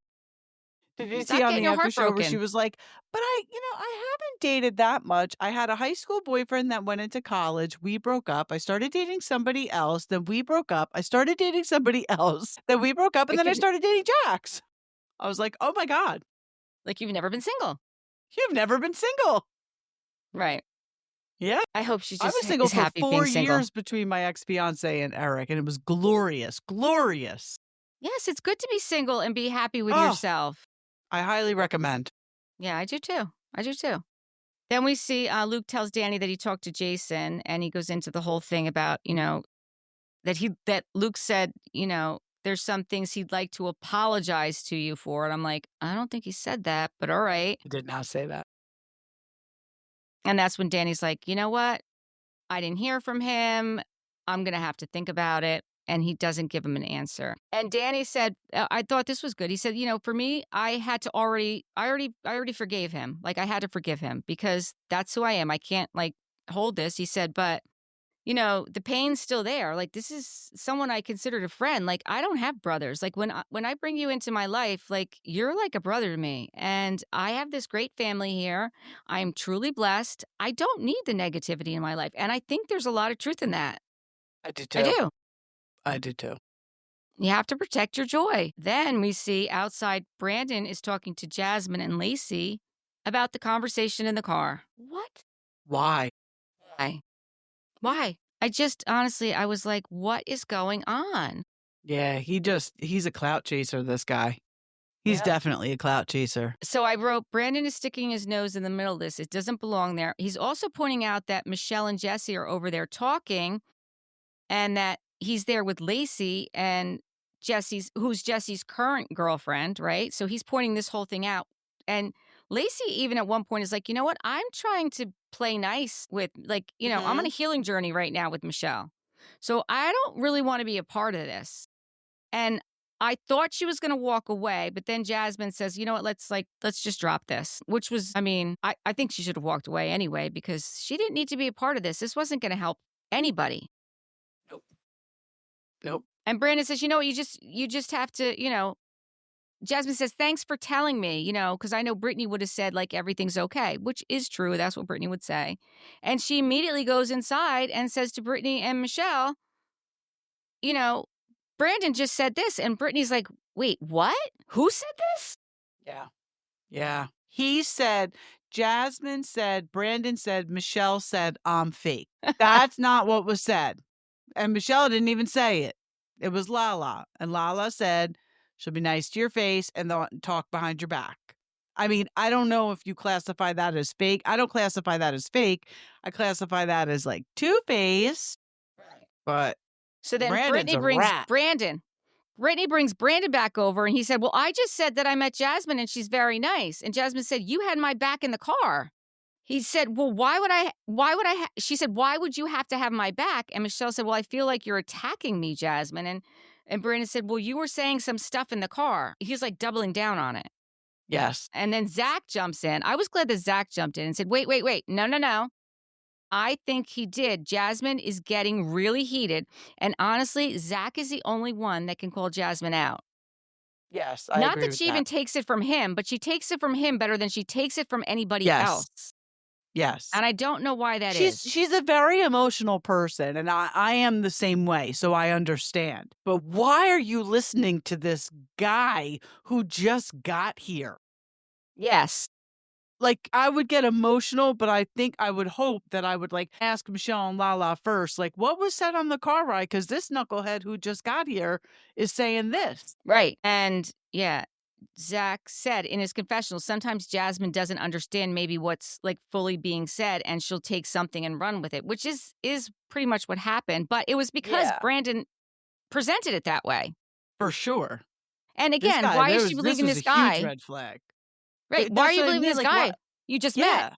Speaker 1: Did you see
Speaker 2: Stop
Speaker 1: on
Speaker 2: getting
Speaker 1: the
Speaker 2: your
Speaker 1: after
Speaker 2: heart
Speaker 1: show where she
Speaker 2: broken.
Speaker 1: was like, "But I haven't dated that much. I had a high school boyfriend that went into college. We broke up. I started dating somebody else. Then we broke up. I started dating somebody else. Then we broke up, and
Speaker 2: Like
Speaker 1: then I
Speaker 2: you've
Speaker 1: started dating Jax." I was like, "Oh my god,
Speaker 2: like you've never been single.
Speaker 1: you've never been single."
Speaker 2: Right.
Speaker 1: Yeah.
Speaker 2: I hope she
Speaker 1: I
Speaker 2: just
Speaker 1: was single
Speaker 2: is
Speaker 1: for
Speaker 2: happy being
Speaker 1: 4
Speaker 2: single.
Speaker 1: years between my ex-fiancé and Eric, and it was glorious, glorious.
Speaker 2: Yes, it's good to be single and be happy with
Speaker 1: Oh,
Speaker 2: yourself.
Speaker 1: I highly recommend.
Speaker 2: Yeah, I do too. I do too. Then we see Luke tells Danny that he talked to Jason, and he goes into the whole thing about, that Luke said, there's some things he'd like to apologize to you for. And I'm like, I don't think he said that, but all right.
Speaker 1: I did not say that.
Speaker 2: And that's when Danny's like, you know what? I didn't hear from him. I'm going to have to think about it. And he doesn't give him an answer. And Danny said, I thought this was good. He said, for me, I already forgave him. Like I had to forgive him because that's who I am. I can't like hold this. He said, but the pain's still there. Like this is someone I considered a friend. Like I don't have brothers. Like when I bring you into my life, like you're like a brother to me. And I have this great family here. I'm truly blessed. I don't need the negativity in my life. And I think there's a lot of truth in that.
Speaker 1: I do
Speaker 2: I
Speaker 1: too.
Speaker 2: do.
Speaker 1: I do too.
Speaker 2: You have to protect your joy. Then we see outside Brandon is talking to Jasmine and Lacey about the conversation in the car. What?
Speaker 1: Why?
Speaker 2: Why? Why? I just honestly, I was like, what is going on?
Speaker 1: Yeah, he's a clout chaser, this guy. He's
Speaker 2: Yeah.
Speaker 1: definitely a clout chaser.
Speaker 2: So I wrote, Brandon is sticking his nose in the middle of this. It doesn't belong there. He's also pointing out that Michelle and Jesse are over there talking and that he's there with Lacey and who's Jesse's current girlfriend, right? So he's pointing this whole thing out. And Lacey, even at one point, is like, you know what? I'm trying to play nice with, like, I'm on a healing journey right now with Michelle. So I don't really want to be a part of this. And I thought she was going to walk away, but then Jasmine says, you know what, let's just drop this, which was, I think she should have walked away anyway, because she didn't need to be a part of this. This wasn't going to help anybody.
Speaker 1: Nope. Nope.
Speaker 2: And Brandon says, you know what, you just have to, Jasmine says, thanks for telling me, because I know Brittany would have said like everything's okay, which is true. That's what Brittany would say. And she immediately goes inside and says to Brittany and Michelle, you know, Brandon just said this. And Brittany's like, wait, what? Who said this?
Speaker 1: Yeah. Yeah. He said, Jasmine said, Brandon said, Michelle said, I'm fake. That's not what was said. And Michelle didn't even say it. It was Lala. And Lala said, she'll be nice to your face and they'll talk behind your back. I mean, I don't know if you classify that as fake. I don't classify that as fake. I classify that as like two-faced.
Speaker 2: Right.
Speaker 1: But
Speaker 2: So then
Speaker 1: Brandon's a rat.
Speaker 2: Brittany brings Brandon back over and he said, well, I just said that I met Jasmine and she's very nice. And Jasmine said, you had my back in the car. He said, well, she said, why would you have to have my back? And Michelle said, well, I feel like you're attacking me, Jasmine. And Brandon said, well, you were saying some stuff in the car. He's like doubling down on it.
Speaker 1: Yes.
Speaker 2: And then Zach jumps in. I was glad that Zach jumped in and said, wait. No. I think he did. Jasmine is getting really heated. And honestly, Zach is the only one that can call Jasmine out.
Speaker 1: Yes, I
Speaker 2: Not
Speaker 1: agree
Speaker 2: that
Speaker 1: with
Speaker 2: she even takes it from him, but she takes it from him better than she takes it from anybody else.
Speaker 1: Yes.
Speaker 2: And I don't know why that is.
Speaker 1: She's a very emotional person, and I am the same way, so I understand. But why are you listening to this guy who just got here?
Speaker 2: Yes.
Speaker 1: Like, I would get emotional, but I think I would hope that I would, like, ask Michelle and Lala first, like, what was said on the car ride? Because this knucklehead who just got here is saying this.
Speaker 2: Right. And yeah. Zach said in his confessional, sometimes Jasmine doesn't understand maybe what's like fully being said and she'll take something and run with it, which is pretty much what happened. But it was because
Speaker 1: Yeah.
Speaker 2: Brandon presented it that way.
Speaker 1: For sure.
Speaker 2: And again, why is she
Speaker 1: This
Speaker 2: believing
Speaker 1: was a
Speaker 2: this
Speaker 1: huge
Speaker 2: guy?
Speaker 1: red flag.
Speaker 2: Right. Why are
Speaker 1: That's
Speaker 2: you
Speaker 1: what I
Speaker 2: believing
Speaker 1: mean,
Speaker 2: this
Speaker 1: like, what.
Speaker 2: guy? You just met.
Speaker 1: Yeah,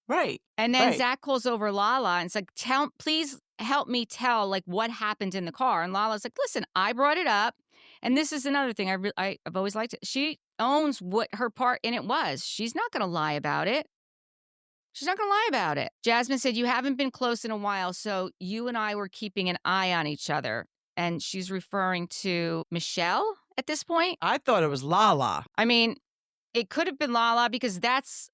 Speaker 1: right,
Speaker 2: And then
Speaker 1: right.
Speaker 2: Zach calls over Lala and it's like, please help me tell like what happened in the car. And Lala's like, listen, I brought it up. And this is another thing I've always liked it. She owns what her part in it was. She's not going to lie about it. She's not going to lie about it. Jasmine said, you haven't been close in a while. So you and I were keeping an eye on each other. And she's referring to Michelle at this point.
Speaker 1: I thought it was Lala.
Speaker 2: I mean, it could have been Lala because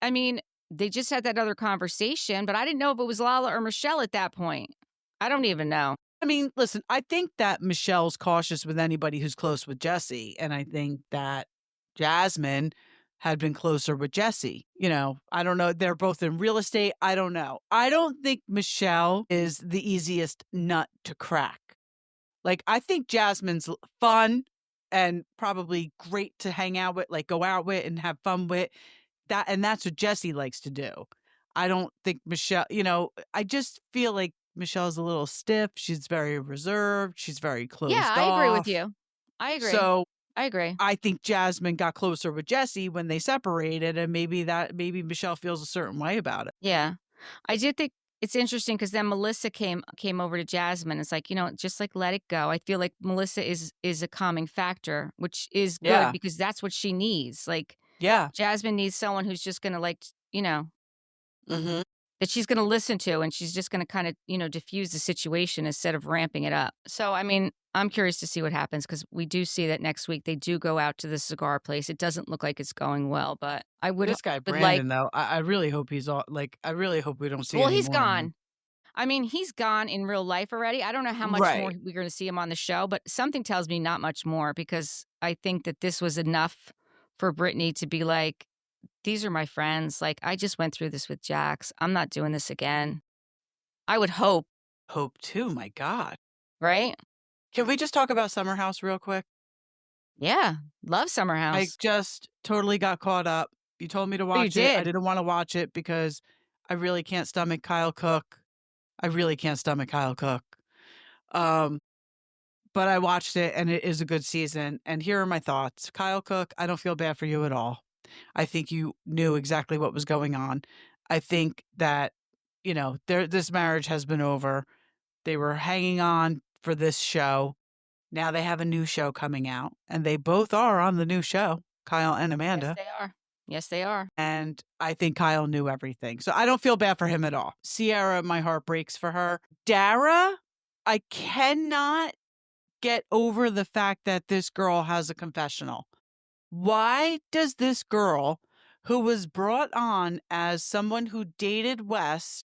Speaker 2: I mean, they just had that other conversation, but I didn't know if it was Lala or Michelle at that point. I don't even know.
Speaker 1: I mean, listen, I think that Michelle's cautious with anybody who's close with Jesse, and I think that Jasmine had been closer with Jesse. I don't know. They're both in real estate. I don't know. I don't think Michelle is the easiest nut to crack. Like, I think Jasmine's fun and probably great to hang out with, like go out with and have fun with. And that's what Jesse likes to do. I don't think Michelle, I just feel like Michelle's a little stiff. She's very reserved. She's very
Speaker 2: Yeah,
Speaker 1: closed
Speaker 2: I agree with
Speaker 1: off.
Speaker 2: you. I agree.
Speaker 1: So
Speaker 2: I agree.
Speaker 1: I think Jasmine got closer with Jesse when they separated, and maybe Michelle feels a certain way about it.
Speaker 2: Yeah. I did think it's interesting because then Melissa came over to Jasmine. It's like, just like let it go. I feel like Melissa is a calming factor, which is good
Speaker 1: Yeah.
Speaker 2: because that's what she needs. Like
Speaker 1: Yeah.
Speaker 2: Jasmine needs someone who's just gonna like,
Speaker 1: Hmm.
Speaker 2: that she's gonna listen to and she's just gonna kind of, diffuse the situation instead of ramping it up. So I mean, I'm curious to see what happens because we do see that next week they do go out to the cigar place. It doesn't look like it's going well, but I
Speaker 1: This guy,
Speaker 2: would like
Speaker 1: Brandon, though, I really hope he's all like, I really hope we don't see
Speaker 2: well,
Speaker 1: any
Speaker 2: he's
Speaker 1: more of him.
Speaker 2: gone. I mean, he's gone in real life already. I don't know how much more
Speaker 1: Right.
Speaker 2: we're gonna see him on the show, but something tells me not much more because I think that this was enough for Brittany to be like, these are my friends. Like, I just went through this with Jax. I'm not doing this again. I would hope,
Speaker 1: Hope too, my God.
Speaker 2: right?
Speaker 1: Can we just talk about Summer House real quick?
Speaker 2: Yeah. Love Summer
Speaker 1: I
Speaker 2: House.
Speaker 1: just totally got caught up. You told me to
Speaker 2: Oh, you
Speaker 1: watch it. I
Speaker 2: did?
Speaker 1: didn't want to watch it because I really can't stomach Kyle Cook. I really can't stomach Kyle Cook. Um, but I watched it and it is a good season. And here are my thoughts. Kyle Cook, I don't feel bad for you at all. I think you knew exactly what was going on. I think that, this marriage has been over. They were hanging on for this show. Now they have a new show coming out, and they both are on the new show, Kyle and
Speaker 2: Yes,
Speaker 1: Amanda.
Speaker 2: they are. Yes, they are.
Speaker 1: And I think Kyle knew everything. So I don't feel bad for him at all. Sierra, my heart breaks for her. Dara, I cannot get over the fact that this girl has a confessional. Why does this girl, who was brought on as someone who dated Wes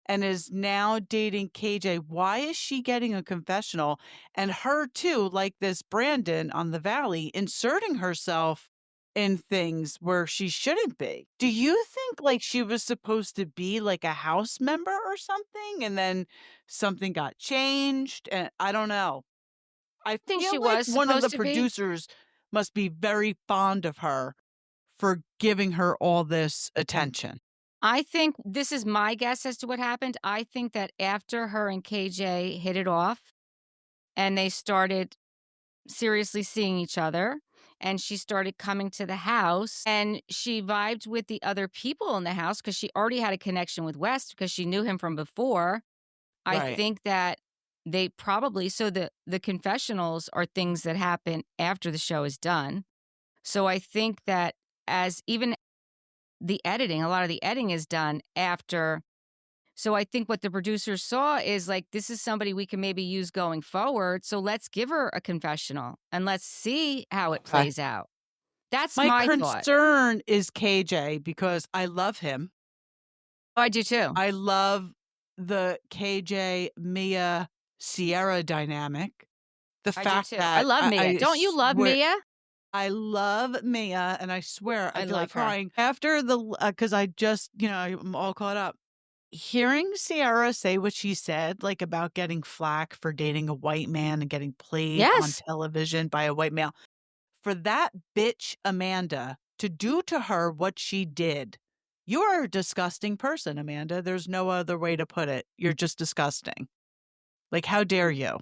Speaker 1: and is now dating KJ, why is she getting a confessional? And her too, like this Brandon on the Valley, inserting herself in things where she shouldn't be. Do you think like she was supposed to be like a house member or something and then something got changed? And I don't know. I
Speaker 2: I think
Speaker 1: feel
Speaker 2: she
Speaker 1: like
Speaker 2: was
Speaker 1: one of the
Speaker 2: supposed to be.
Speaker 1: producers must be very fond of her for giving her all this attention.
Speaker 2: I think this is my guess as to what happened. I think that after her and KJ hit it off and they started seriously seeing each other and she started coming to the house and she vibed with the other people in the house because she already had a connection with West because she knew him from before. I
Speaker 1: Right.
Speaker 2: think that they probably so the confessionals are things that happen after the show is done. So I think that as even the editing, a lot of the editing is done after. So I think what the producers saw is like, this is somebody we can maybe use going forward. So let's give her a confessional and let's see how it
Speaker 1: Okay.
Speaker 2: plays out. That's
Speaker 1: My
Speaker 2: my thought.
Speaker 1: concern is KJ because I love him.
Speaker 2: Oh, I do too.
Speaker 1: I love the KJ, Mia, Sierra dynamic. The
Speaker 2: I do
Speaker 1: fact
Speaker 2: too. I
Speaker 1: that
Speaker 2: love Mia.
Speaker 1: I
Speaker 2: Don't you love
Speaker 1: swear
Speaker 2: Mia?
Speaker 1: I love Mia, and I swear I
Speaker 2: I
Speaker 1: feel like
Speaker 2: love her.
Speaker 1: crying after because I just, I'm all caught up. Hearing Sierra say what she said, like about getting flack for dating a white man and getting played on
Speaker 2: Yes.
Speaker 1: television by a white male. for that bitch Amanda to do to her what she did. You're a disgusting person, Amanda. There's no other way to put it. You're just disgusting. Like, how dare you?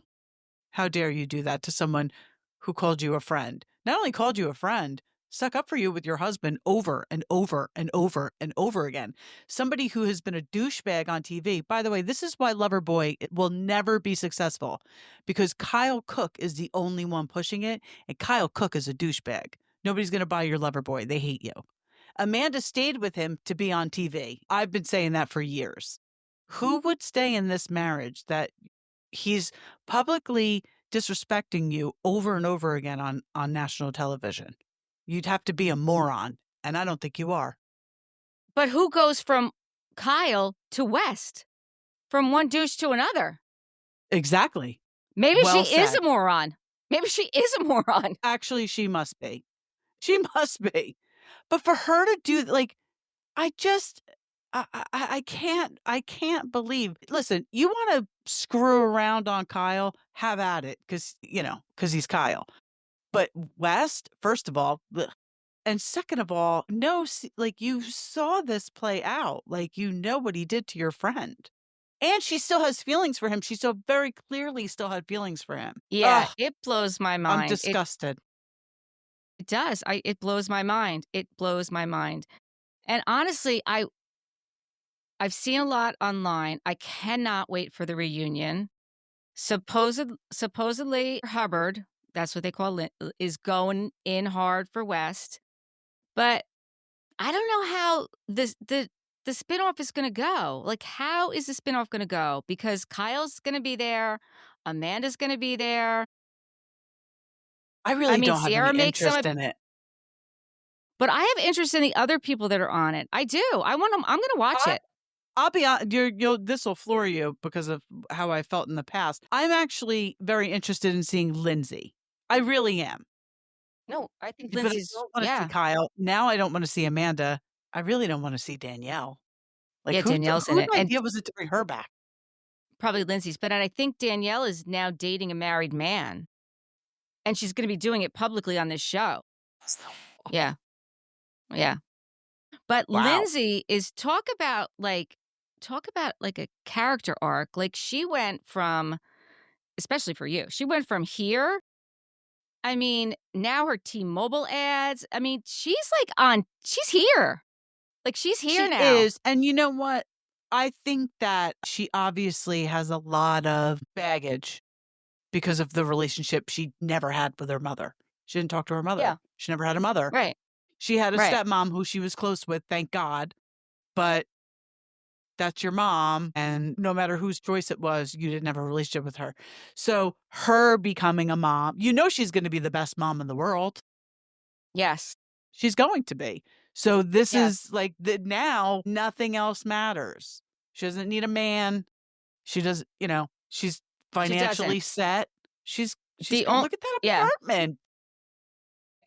Speaker 1: How dare you do that to someone who called you a friend? Not only called you a friend, stuck up for you with your husband over and over and over and over again. Somebody who has been a douchebag on TV. By the way, this is why Loverboy will never be successful, because Kyle Cook is the only one pushing it, and Kyle Cook is a douchebag. Nobody's going to buy your Loverboy. They hate you. Amanda stayed with him to be on TV. I've been saying that for years. Who would stay in this marriage that he's publicly disrespecting you over and over again on national television? You'd have to be a moron, and I don't think you are.
Speaker 2: But who goes from Kyle to West? From one douche to another?
Speaker 1: Exactly.
Speaker 2: Maybe
Speaker 1: Well
Speaker 2: she is
Speaker 1: said.
Speaker 2: a moron. Maybe she is a moron.
Speaker 1: Actually, she must be. She must be. But for her to do like, I just I can't believe. Listen, you want to screw around on Kyle, have at it, because he's Kyle. But West, first of all, ugh. And second of all, no, like, you saw this play out. Like, you know what he did to your friend. And she still has feelings for him. She so very clearly still had feelings for him.
Speaker 2: Yeah,
Speaker 1: Ugh,
Speaker 2: it blows my
Speaker 1: I'm
Speaker 2: mind.
Speaker 1: disgusted.
Speaker 2: It does. It blows my mind. It blows my mind. And honestly, I've seen a lot online. I cannot wait for the reunion. Supposedly Hubbard, that's what they call it, is going in hard for West. But I don't know how the spinoff is going to go. Like, how is the spinoff going to go? Because Kyle's going to be there, Amanda's going to be there.
Speaker 1: I
Speaker 2: I
Speaker 1: really
Speaker 2: mean,
Speaker 1: don't have any
Speaker 2: Sierra makes some,
Speaker 1: interest in it.
Speaker 2: but I have interest in the other people that are on it. I do. I want them. I'm going to watch
Speaker 1: I
Speaker 2: it.
Speaker 1: I'll be honest, this will floor you because of how I felt in the past. I'm actually very interested in seeing Lindsay. I really am.
Speaker 2: No, I think
Speaker 1: But I
Speaker 2: Lindsay's.
Speaker 1: don't wanna see
Speaker 2: Yeah,
Speaker 1: Kyle. Now I don't wanna see Amanda. I really don't wanna see Danielle. Like,
Speaker 2: yeah. Danielle's in
Speaker 1: whose
Speaker 2: it, and
Speaker 1: idea was it to bring her back?
Speaker 2: probably Lindsay's. But I think Danielle is now dating a married man, and she's going to be doing it publicly on this show. Yeah, yeah. But
Speaker 1: Wow.
Speaker 2: Lindsay is talk about like a character arc. Like she went from, especially for you, she went from here. I mean, now her T-Mobile ads. I mean, she's here. Like she's here
Speaker 1: She
Speaker 2: now.
Speaker 1: is, and you know what? I think that she obviously has a lot of baggage because of the relationship she never had with her mother. She didn't talk to her mother.
Speaker 2: Yeah.
Speaker 1: She never had a mother.
Speaker 2: Right.
Speaker 1: She had a
Speaker 2: Right.
Speaker 1: stepmom who she was close with, thank God, but that's your mom, and no matter whose choice it was, you didn't have a relationship with her. So, her becoming a mom, she's gonna be the best mom in the world.
Speaker 2: Yes.
Speaker 1: She's going to be. So, this
Speaker 2: Yes.
Speaker 1: is like the now nothing else matters. She doesn't need a man. She does she's
Speaker 2: She
Speaker 1: financially
Speaker 2: doesn't.
Speaker 1: set. She's
Speaker 2: The
Speaker 1: going
Speaker 2: only
Speaker 1: look at that
Speaker 2: Yeah.
Speaker 1: apartment.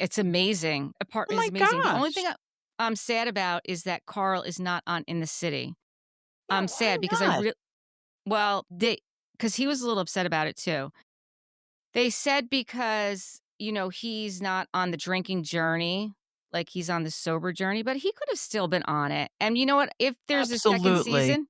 Speaker 2: It's amazing.
Speaker 1: Oh
Speaker 2: Apartment is
Speaker 1: my
Speaker 2: amazing. The only thing
Speaker 1: gosh.
Speaker 2: I'm sad about is that Carl is not on In the City.
Speaker 1: Yeah,
Speaker 2: I'm
Speaker 1: why
Speaker 2: sad because
Speaker 1: not?
Speaker 2: because he was a little upset about it too. They said because, he's not on the drinking journey, like he's on the sober journey, but he could have still been on it. And you know what?
Speaker 1: Absolutely.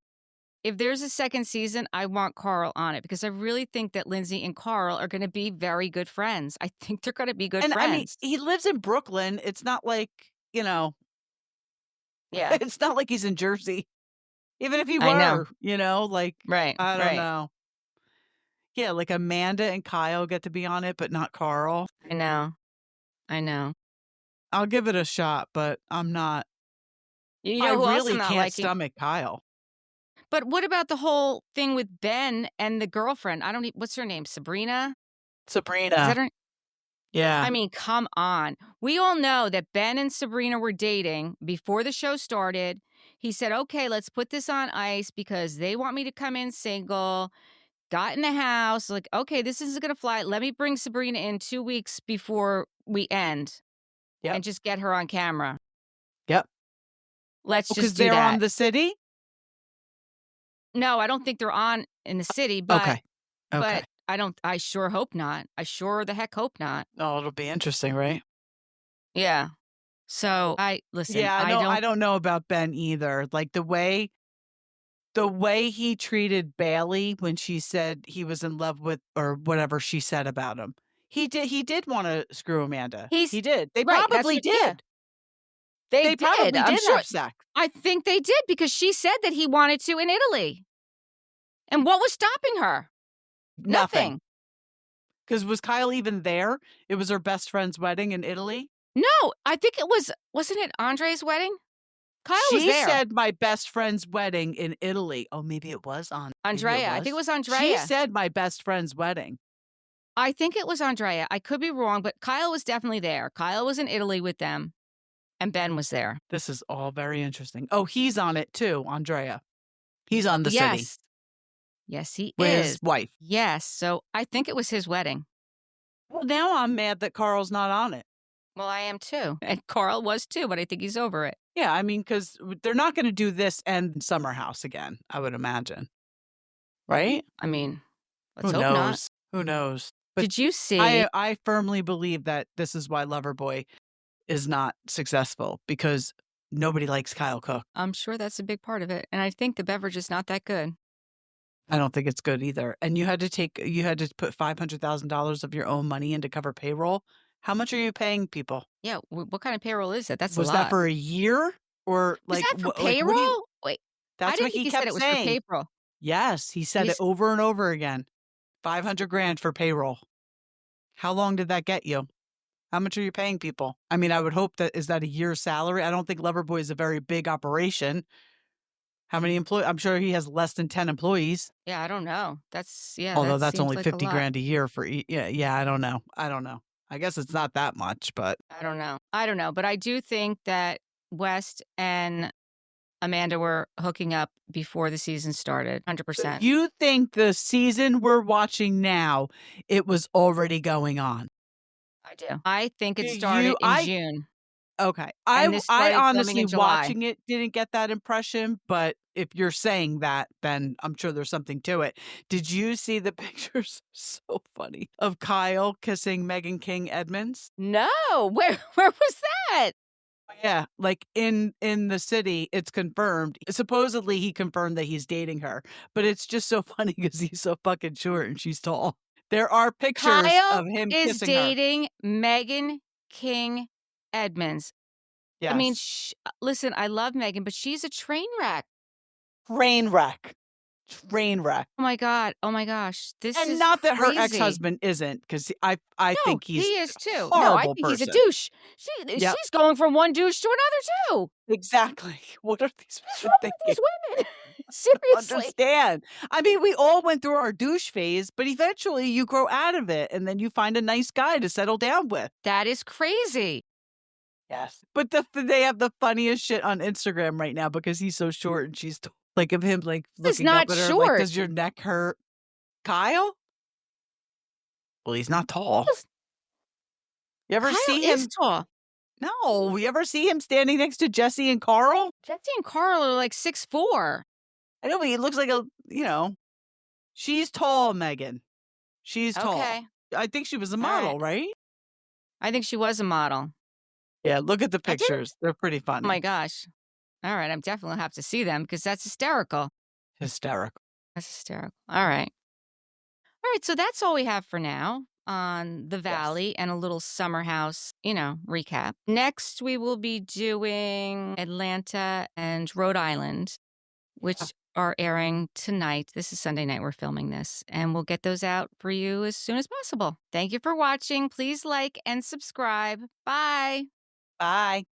Speaker 2: If there's a second season, I want Carl on it because I really think that Lindsay and Carl are going to be very good friends. I think they're going to be good
Speaker 1: And I mean,
Speaker 2: friends.
Speaker 1: he lives in Brooklyn. It's not like,
Speaker 2: Yeah,
Speaker 1: it's not like he's in Jersey. Even if he
Speaker 2: I know.
Speaker 1: were, like,
Speaker 2: Right,
Speaker 1: I don't
Speaker 2: right.
Speaker 1: know. Yeah, like Amanda and Kyle get to be on it, but not Carl.
Speaker 2: I know. I know.
Speaker 1: I'll give it a shot, but I'm not.
Speaker 2: You
Speaker 1: I
Speaker 2: know who else I'm
Speaker 1: really
Speaker 2: not
Speaker 1: can't
Speaker 2: liking?
Speaker 1: stomach Kyle.
Speaker 2: But what about the whole thing with Ben and the girlfriend? I don't what's her name? Sabrina? Is that
Speaker 1: Sabrina.
Speaker 2: her?
Speaker 1: Yeah.
Speaker 2: I mean, come on. We all know that Ben and Sabrina were dating before the show started. He said, okay, let's put this on ice because they want me to come in single. Got in the house, like, okay, this isn't going to fly. Let me bring Sabrina in 2 weeks before we end
Speaker 1: Yep.
Speaker 2: and just get her on camera.
Speaker 1: Yep.
Speaker 2: Let's
Speaker 1: Because
Speaker 2: just do
Speaker 1: they're on
Speaker 2: that.
Speaker 1: the city?
Speaker 2: No, I don't think they're on in the city,
Speaker 1: Okay. Okay.
Speaker 2: but I sure hope not. I sure the heck hope not.
Speaker 1: Oh, it'll be interesting, right?
Speaker 2: Yeah. So listen,
Speaker 1: Yeah,
Speaker 2: I
Speaker 1: no,
Speaker 2: don't.
Speaker 1: I don't know about Ben either. Like the way he treated Bailey when she said he was in love with or whatever she said about him. He did wanna screw Amanda.
Speaker 2: He's
Speaker 1: He did. They
Speaker 2: right. That's
Speaker 1: probably
Speaker 2: what. Yeah,
Speaker 1: did.
Speaker 2: they
Speaker 1: They
Speaker 2: did.
Speaker 1: probably
Speaker 2: I'm
Speaker 1: did
Speaker 2: sure.
Speaker 1: have sex.
Speaker 2: I think they did because she said that he wanted to in Italy. And what was stopping her?
Speaker 1: Nothing.
Speaker 2: Nothing.
Speaker 1: 'Cause was Kyle even there? It was her best friend's wedding in Italy?
Speaker 2: No, I think it was. Wasn't it Andre's wedding? Kyle was
Speaker 1: She
Speaker 2: there.
Speaker 1: said my best friend's wedding in Italy. Oh, maybe it was on maybe it
Speaker 2: Andrea. I think it
Speaker 1: was?
Speaker 2: was
Speaker 1: She
Speaker 2: Andrea.
Speaker 1: said my best friend's wedding.
Speaker 2: I think it was Andrea. I could be wrong, but Kyle was definitely there. Kyle was in Italy with them, and Ben was there.
Speaker 1: This is all very interesting. Oh, he's on it too, Andrea. He's on the city
Speaker 2: Yes. Yes, he
Speaker 1: with his
Speaker 2: is.
Speaker 1: wife.
Speaker 2: Yes. So I think it was his wedding.
Speaker 1: Well, now I'm mad that Carl's not on it.
Speaker 2: Well, I am too. And Carl was too, but I think he's over it.
Speaker 1: Yeah, I mean, because they're not gonna do this and Summer House again, I would imagine. Right?
Speaker 2: I mean, let's
Speaker 1: Who
Speaker 2: hope not.
Speaker 1: knows? Who knows? But
Speaker 2: Did you see?
Speaker 1: I firmly believe that this is why Loverboy is not successful because nobody likes Kyle Cook.
Speaker 2: I'm sure that's a big part of it. And I think the beverage is not that good.
Speaker 1: I don't think it's good either. And you had to put $500,000 of your own money in to cover payroll. How much are you paying people?
Speaker 2: Yeah. What kind of payroll is that? That's a
Speaker 1: Was that
Speaker 2: lot.
Speaker 1: for a year or
Speaker 2: Was that for
Speaker 1: like what do you
Speaker 2: payroll? Wait, I
Speaker 1: That's
Speaker 2: didn't
Speaker 1: what
Speaker 2: think
Speaker 1: he
Speaker 2: he said
Speaker 1: kept
Speaker 2: it was for
Speaker 1: saying.
Speaker 2: payroll.
Speaker 1: Yes, he said it
Speaker 2: He's
Speaker 1: over and over again. 500 grand for payroll. How long did that get you? How much are you paying people? I mean, I would hope that is that a year's salary? I don't think Loverboy is a very big operation. How many employees? I'm sure he has less than 10 employees.
Speaker 2: yeah, I don't know.
Speaker 1: Although
Speaker 2: That
Speaker 1: that's
Speaker 2: seems
Speaker 1: only
Speaker 2: like a
Speaker 1: 50
Speaker 2: lot.
Speaker 1: grand a year for yeah, I don't know. I don't know. I guess it's not that much, but
Speaker 2: I don't know. I don't know. But I do think that West and Amanda were hooking up before the season started.
Speaker 1: so
Speaker 2: 100%.
Speaker 1: you think the season we're watching now, it was already going on?
Speaker 2: I do. I think
Speaker 1: Do
Speaker 2: it
Speaker 1: you
Speaker 2: started in June
Speaker 1: okay.
Speaker 2: and this
Speaker 1: I
Speaker 2: started filming
Speaker 1: honestly
Speaker 2: in July.
Speaker 1: watching it didn't get that impression, but if you're saying that, then I'm sure there's something to it. Did you see the pictures? So funny of Kyle kissing Megan King Edmonds.
Speaker 2: No, where was that?
Speaker 1: Yeah, like in the city, it's confirmed. Supposedly, he confirmed that he's dating her, but it's just so funny because he's so fucking short and she's tall. There are pictures
Speaker 2: Kyle
Speaker 1: of him
Speaker 2: is
Speaker 1: kissing her.
Speaker 2: dating Megan King Edmonds. I mean,
Speaker 1: Yes,
Speaker 2: listen, I love Megan, but she's a train wreck.
Speaker 1: train wreck, train wreck.
Speaker 2: Oh my god. Oh my gosh. This
Speaker 1: And
Speaker 2: is
Speaker 1: not that her
Speaker 2: crazy.
Speaker 1: ex-husband isn't, because I
Speaker 2: No,
Speaker 1: think
Speaker 2: he
Speaker 1: he's
Speaker 2: is
Speaker 1: a
Speaker 2: too. No, I
Speaker 1: horrible
Speaker 2: think he's a
Speaker 1: person.
Speaker 2: douche.
Speaker 1: Yep,
Speaker 2: She's going from one douche to another too.
Speaker 1: exactly. What are these
Speaker 2: What's
Speaker 1: women
Speaker 2: wrong with
Speaker 1: thinking?
Speaker 2: these women? Seriously.
Speaker 1: Understand. I mean, we all went through our douche phase, but eventually you grow out of it and then you find a nice guy to settle down with.
Speaker 2: That is crazy.
Speaker 1: Yes. But they have the funniest shit on Instagram right now because he's so short and she's like of him like
Speaker 2: He's
Speaker 1: looking up
Speaker 2: not
Speaker 1: at her like,
Speaker 2: short.
Speaker 1: does your neck hurt? Kyle? Well, he's not tall. You ever
Speaker 2: Kyle
Speaker 1: see
Speaker 2: is
Speaker 1: him?
Speaker 2: tall.
Speaker 1: No. You ever see him standing next to Jesse and Carl?
Speaker 2: Jesse and Carl are like 6'4".
Speaker 1: I know, but he looks like she's tall, Megan. She's tall.
Speaker 2: Okay.
Speaker 1: I think she was a
Speaker 2: All right.
Speaker 1: model, right?
Speaker 2: I think she was a model.
Speaker 1: Yeah, look at the
Speaker 2: I didn't.
Speaker 1: pictures. They're pretty
Speaker 2: Oh my
Speaker 1: funny.
Speaker 2: gosh. All right. I'm definitely have to see them because that's hysterical.
Speaker 1: Hysterical.
Speaker 2: That's hysterical. All right. All right. So that's all we have for now on the
Speaker 1: Yes.
Speaker 2: Valley and a little summer house, recap. Next, we will be doing Atlanta and Rhode Island, which are airing tonight. This is Sunday night. We're filming this, and we'll get those out for you as soon as possible. Thank you for watching. Please like and subscribe. Bye.
Speaker 1: Bye.